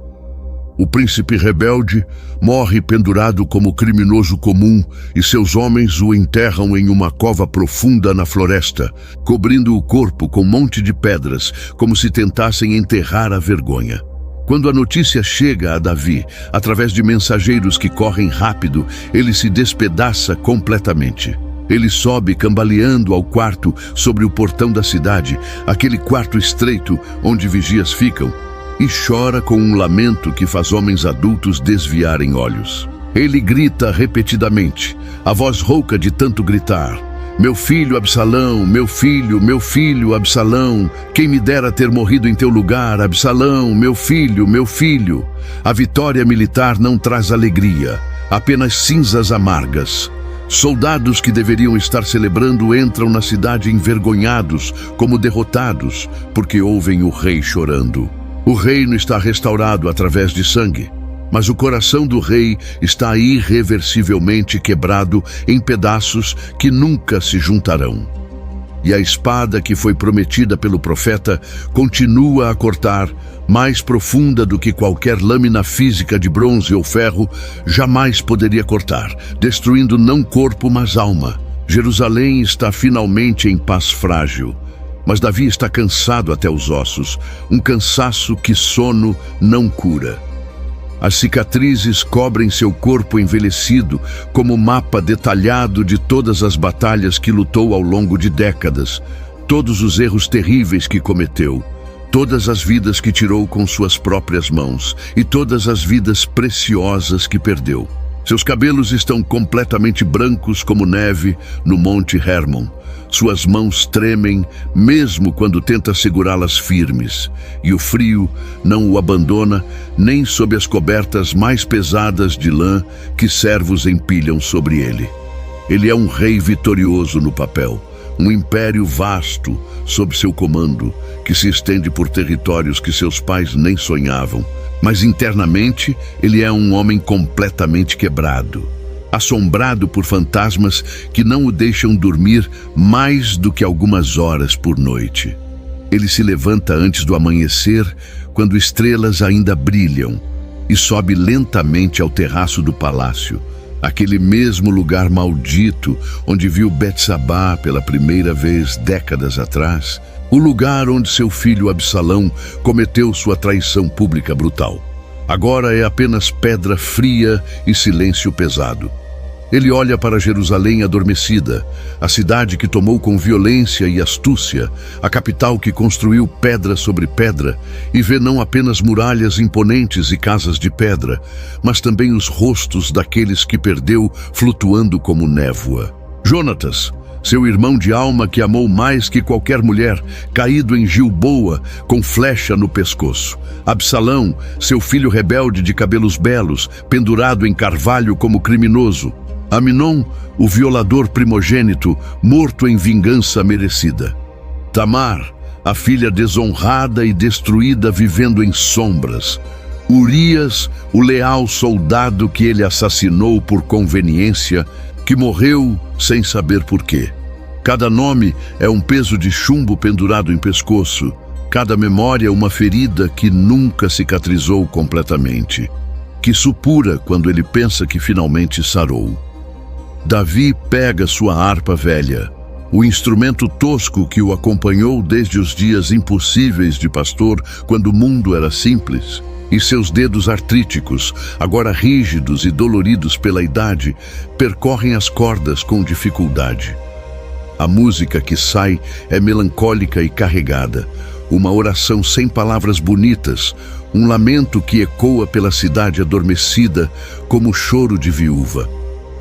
O príncipe rebelde morre pendurado como criminoso comum e seus homens o enterram em uma cova profunda na floresta, cobrindo o corpo com um monte de pedras, como se tentassem enterrar a vergonha. Quando a notícia chega a Davi, através de mensageiros que correm rápido, ele se despedaça completamente. Ele sobe cambaleando ao quarto sobre o portão da cidade, aquele quarto estreito onde vigias ficam, e chora com um lamento que faz homens adultos desviarem olhos. Ele grita repetidamente, a voz rouca de tanto gritar: meu filho Absalão, meu filho Absalão, quem me dera ter morrido em teu lugar, Absalão, meu filho, meu filho. A vitória militar não traz alegria, apenas cinzas amargas. Soldados que deveriam estar celebrando entram na cidade envergonhados, como derrotados, porque ouvem o rei chorando. O reino está restaurado através de sangue, mas o coração do rei está irreversivelmente quebrado em pedaços que nunca se juntarão. E a espada que foi prometida pelo profeta continua a cortar, mais profunda do que qualquer lâmina física de bronze ou ferro jamais poderia cortar, destruindo não corpo, mas alma. Jerusalém está finalmente em paz frágil. Mas Davi está cansado até os ossos, um cansaço que sono não cura. As cicatrizes cobrem seu corpo envelhecido como mapa detalhado de todas as batalhas que lutou ao longo de décadas, todos os erros terríveis que cometeu, todas as vidas que tirou com suas próprias mãos e todas as vidas preciosas que perdeu. Seus cabelos estão completamente brancos como neve no Monte Hermon. Suas mãos tremem, mesmo quando tenta segurá-las firmes, e o frio não o abandona nem sob as cobertas mais pesadas de lã que servos empilham sobre ele. Ele é um rei vitorioso no papel, um império vasto sob seu comando, que se estende por territórios que seus pais nem sonhavam. Mas internamente ele é um homem completamente quebrado, assombrado por fantasmas que não o deixam dormir mais do que algumas horas por noite. Ele se levanta antes do amanhecer, quando estrelas ainda brilham, e sobe lentamente ao terraço do palácio, aquele mesmo lugar maldito onde viu Betsabá pela primeira vez décadas atrás, o lugar onde seu filho Absalão cometeu sua traição pública brutal. Agora é apenas pedra fria e silêncio pesado. Ele olha para Jerusalém adormecida, a cidade que tomou com violência e astúcia, a capital que construiu pedra sobre pedra, e vê não apenas muralhas imponentes e casas de pedra, mas também os rostos daqueles que perdeu flutuando como névoa. Jonatas, seu irmão de alma que amou mais que qualquer mulher, caído em Gilboa, com flecha no pescoço. Absalão, seu filho rebelde de cabelos belos, pendurado em carvalho como criminoso. Aminon, o violador primogênito, morto em vingança merecida. Tamar, a filha desonrada e destruída vivendo em sombras. Urias, o leal soldado que ele assassinou por conveniência, que morreu sem saber por quê. Cada nome é um peso de chumbo pendurado em pescoço, cada memória uma ferida que nunca cicatrizou completamente, que supura quando ele pensa que finalmente sarou. Davi pega sua harpa velha, o instrumento tosco que o acompanhou desde os dias impossíveis de pastor, quando o mundo era simples, e seus dedos artríticos, agora rígidos e doloridos pela idade, percorrem as cordas com dificuldade. A música que sai é melancólica e carregada, uma oração sem palavras bonitas, um lamento que ecoa pela cidade adormecida como choro de viúva.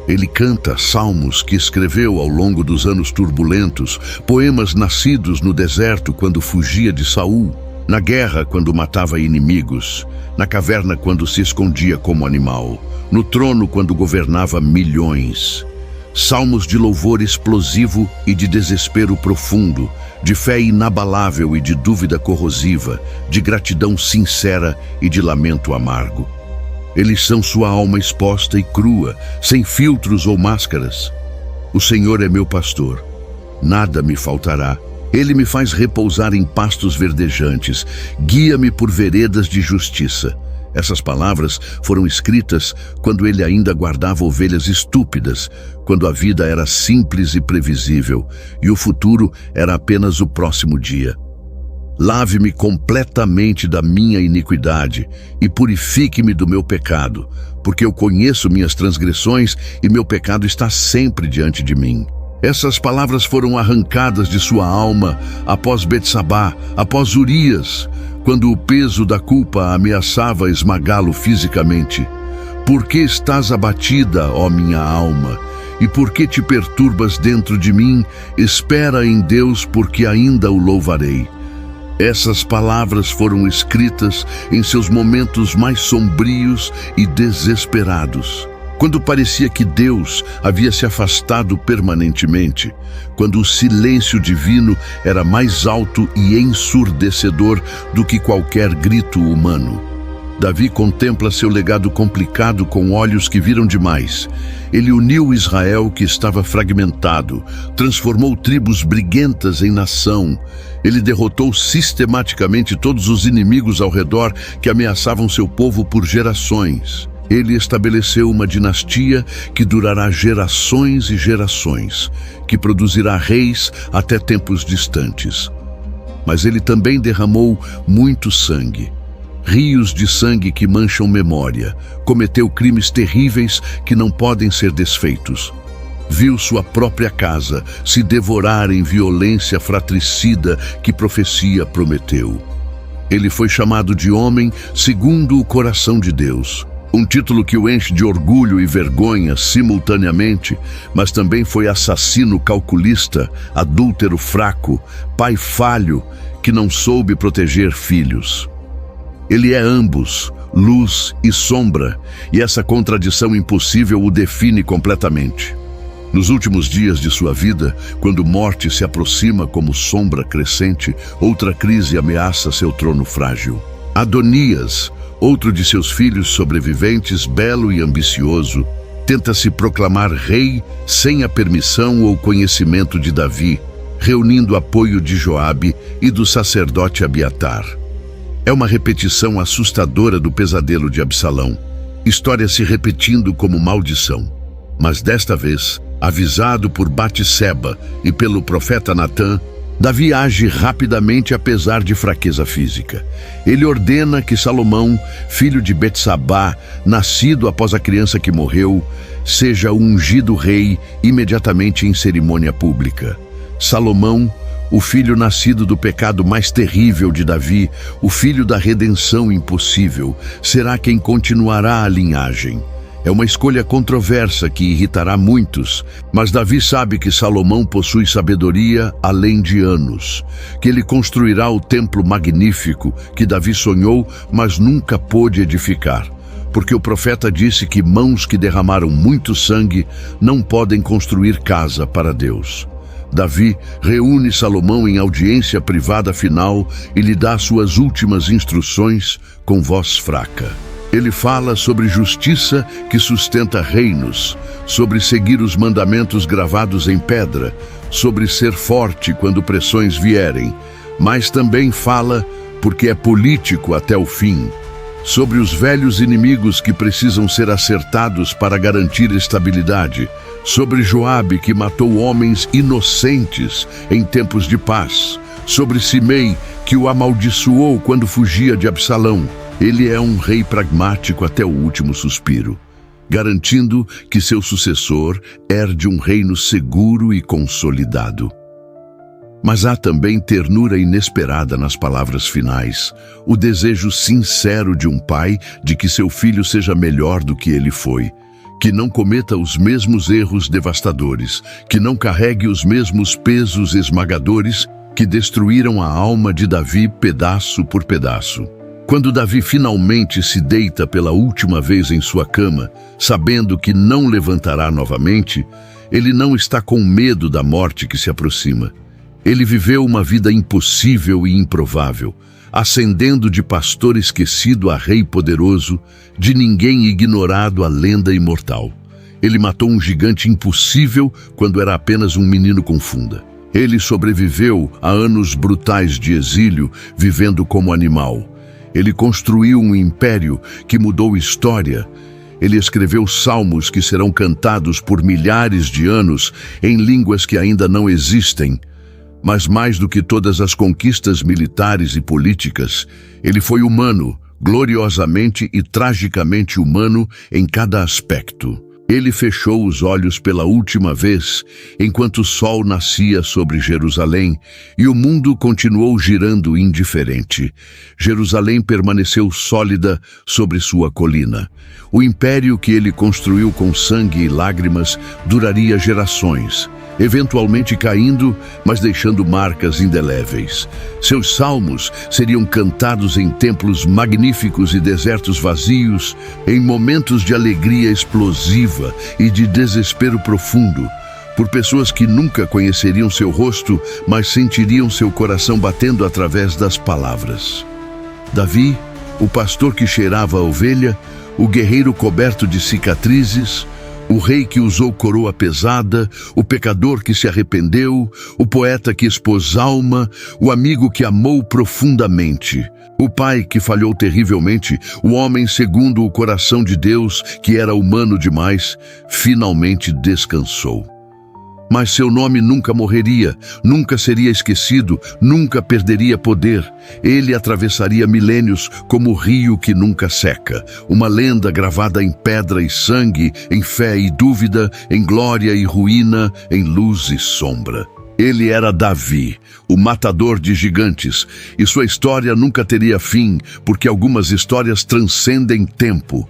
Ele canta salmos que escreveu ao longo dos anos turbulentos, poemas nascidos no deserto quando fugia de Saul, na guerra quando matava inimigos, na caverna quando se escondia como animal, no trono quando governava milhões. Salmos de louvor explosivo e de desespero profundo, de fé inabalável e de dúvida corrosiva, de gratidão sincera e de lamento amargo. Eles são sua alma exposta e crua, sem filtros ou máscaras. O Senhor é meu pastor, nada me faltará. Ele me faz repousar em pastos verdejantes, guia-me por veredas de justiça. Essas palavras foram escritas quando ele ainda guardava ovelhas estúpidas, quando a vida era simples e previsível, e o futuro era apenas o próximo dia. Lave-me completamente da minha iniquidade e purifique-me do meu pecado, porque eu conheço minhas transgressões e meu pecado está sempre diante de mim. Essas palavras foram arrancadas de sua alma após Betsabá, após Urias, quando o peso da culpa ameaçava esmagá-lo fisicamente. Por que estás abatida, ó minha alma? E por que te perturbas dentro de mim? Espera em Deus, porque ainda o louvarei. Essas palavras foram escritas em seus momentos mais sombrios e desesperados, quando parecia que Deus havia se afastado permanentemente, quando o silêncio divino era mais alto e ensurdecedor do que qualquer grito humano. Davi contempla seu legado complicado com olhos que viram demais. Ele uniu Israel, que estava fragmentado, transformou tribos briguentas em nação. Ele derrotou sistematicamente todos os inimigos ao redor que ameaçavam seu povo por gerações. Ele estabeleceu uma dinastia que durará gerações e gerações, que produzirá reis até tempos distantes. Mas ele também derramou muito sangue. Rios de sangue que mancham memória, cometeu crimes terríveis que não podem ser desfeitos. Viu sua própria casa se devorar em violência fratricida que profecia prometeu. Ele foi chamado de homem segundo o coração de Deus, um título que o enche de orgulho e vergonha simultaneamente, mas também foi assassino calculista, adúltero fraco, pai falho que não soube proteger filhos. Ele é ambos, luz e sombra, e essa contradição impossível o define completamente. Nos últimos dias de sua vida, quando morte se aproxima como sombra crescente, outra crise ameaça seu trono frágil. Adonias, outro de seus filhos sobreviventes, belo e ambicioso, tenta se proclamar rei sem a permissão ou conhecimento de Davi, reunindo apoio de Joabe e do sacerdote Abiatar. É uma repetição assustadora do pesadelo de Absalão, história se repetindo como maldição. Mas desta vez, avisado por Batseba e pelo profeta Natã, Davi age rapidamente apesar de fraqueza física. Ele ordena que Salomão, filho de Betsabá, nascido após a criança que morreu, seja ungido rei imediatamente em cerimônia pública. Salomão, o filho nascido do pecado mais terrível de Davi, o filho da redenção impossível, será quem continuará a linhagem. É uma escolha controversa que irritará muitos, mas Davi sabe que Salomão possui sabedoria além de anos, que ele construirá o templo magnífico que Davi sonhou, mas nunca pôde edificar, porque o profeta disse que mãos que derramaram muito sangue não podem construir casa para Deus. Davi reúne Salomão em audiência privada final e lhe dá suas últimas instruções com voz fraca. Ele fala sobre justiça que sustenta reinos, sobre seguir os mandamentos gravados em pedra, sobre ser forte quando pressões vierem, mas também fala, porque é político até o fim, sobre os velhos inimigos que precisam ser acertados para garantir estabilidade, sobre Joabe que matou homens inocentes em tempos de paz, sobre Simei que o amaldiçoou quando fugia de Absalão. Ele é um rei pragmático até o último suspiro, garantindo que seu sucessor herde um reino seguro e consolidado. Mas há também ternura inesperada nas palavras finais, o desejo sincero de um pai de que seu filho seja melhor do que ele foi, que não cometa os mesmos erros devastadores, que não carregue os mesmos pesos esmagadores que destruíram a alma de Davi pedaço por pedaço. Quando Davi finalmente se deita pela última vez em sua cama, sabendo que não levantará novamente, ele não está com medo da morte que se aproxima. Ele viveu uma vida impossível e improvável, ascendendo de pastor esquecido a rei poderoso, de ninguém ignorado a lenda imortal. Ele matou um gigante impossível quando era apenas um menino com funda. Ele sobreviveu a anos brutais de exílio, vivendo como animal. Ele construiu um império que mudou história. Ele escreveu salmos que serão cantados por milhares de anos em línguas que ainda não existem. Mas mais do que todas as conquistas militares e políticas, ele foi humano, gloriosamente e tragicamente humano em cada aspecto. Ele fechou os olhos pela última vez, enquanto o sol nascia sobre Jerusalém, e o mundo continuou girando indiferente. Jerusalém permaneceu sólida sobre sua colina. O império que ele construiu com sangue e lágrimas duraria gerações, eventualmente caindo, mas deixando marcas indeléveis. Seus salmos seriam cantados em templos magníficos e desertos vazios, em momentos de alegria explosiva e de desespero profundo, por pessoas que nunca conheceriam seu rosto, mas sentiriam seu coração batendo através das palavras. Davi, o pastor que cheirava a ovelha, o guerreiro coberto de cicatrizes, o rei que usou coroa pesada, o pecador que se arrependeu, o poeta que expôs alma, o amigo que amou profundamente, o pai que falhou terrivelmente, o homem segundo o coração de Deus, que era humano demais, finalmente descansou. Mas seu nome nunca morreria, nunca seria esquecido, nunca perderia poder. Ele atravessaria milênios como o rio que nunca seca, uma lenda gravada em pedra e sangue, em fé e dúvida, em glória e ruína, em luz e sombra. Ele era Davi, o matador de gigantes, e sua história nunca teria fim, porque algumas histórias transcendem tempo.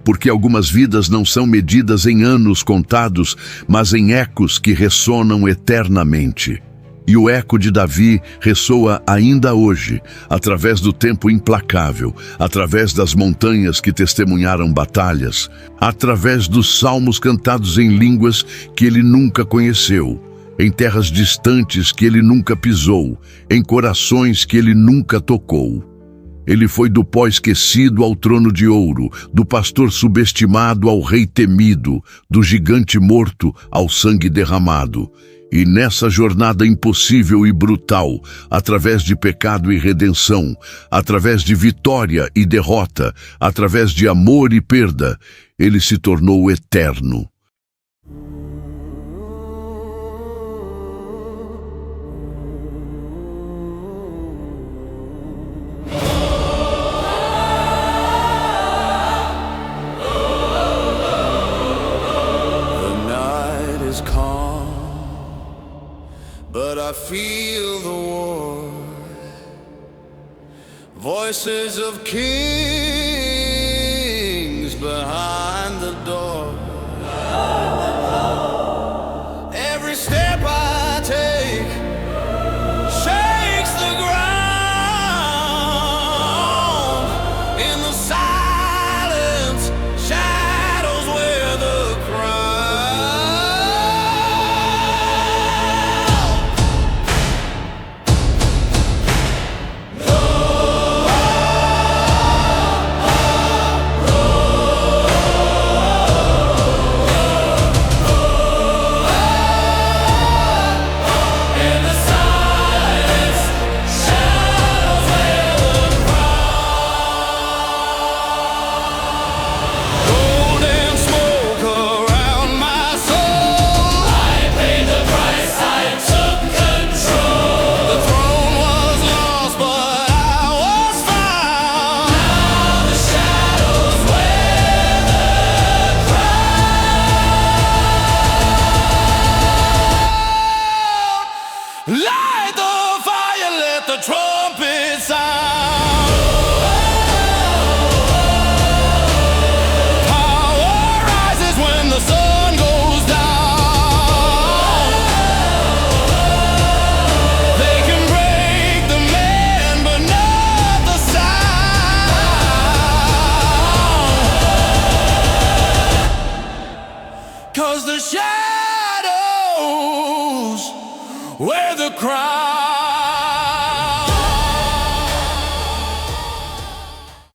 Porque algumas vidas não são medidas em anos contados, mas em ecos que ressonam eternamente. E o eco de Davi ressoa ainda hoje, através do tempo implacável, através das montanhas que testemunharam batalhas, através dos salmos cantados em línguas que ele nunca conheceu, em terras distantes que ele nunca pisou, em corações que ele nunca tocou. Ele foi do pó esquecido ao trono de ouro, do pastor subestimado ao rei temido, do gigante morto ao sangue derramado. E nessa jornada impossível e brutal, através de pecado e redenção, através de vitória e derrota, através de amor e perda, ele se tornou eterno. But I feel the war, voices of kings behind.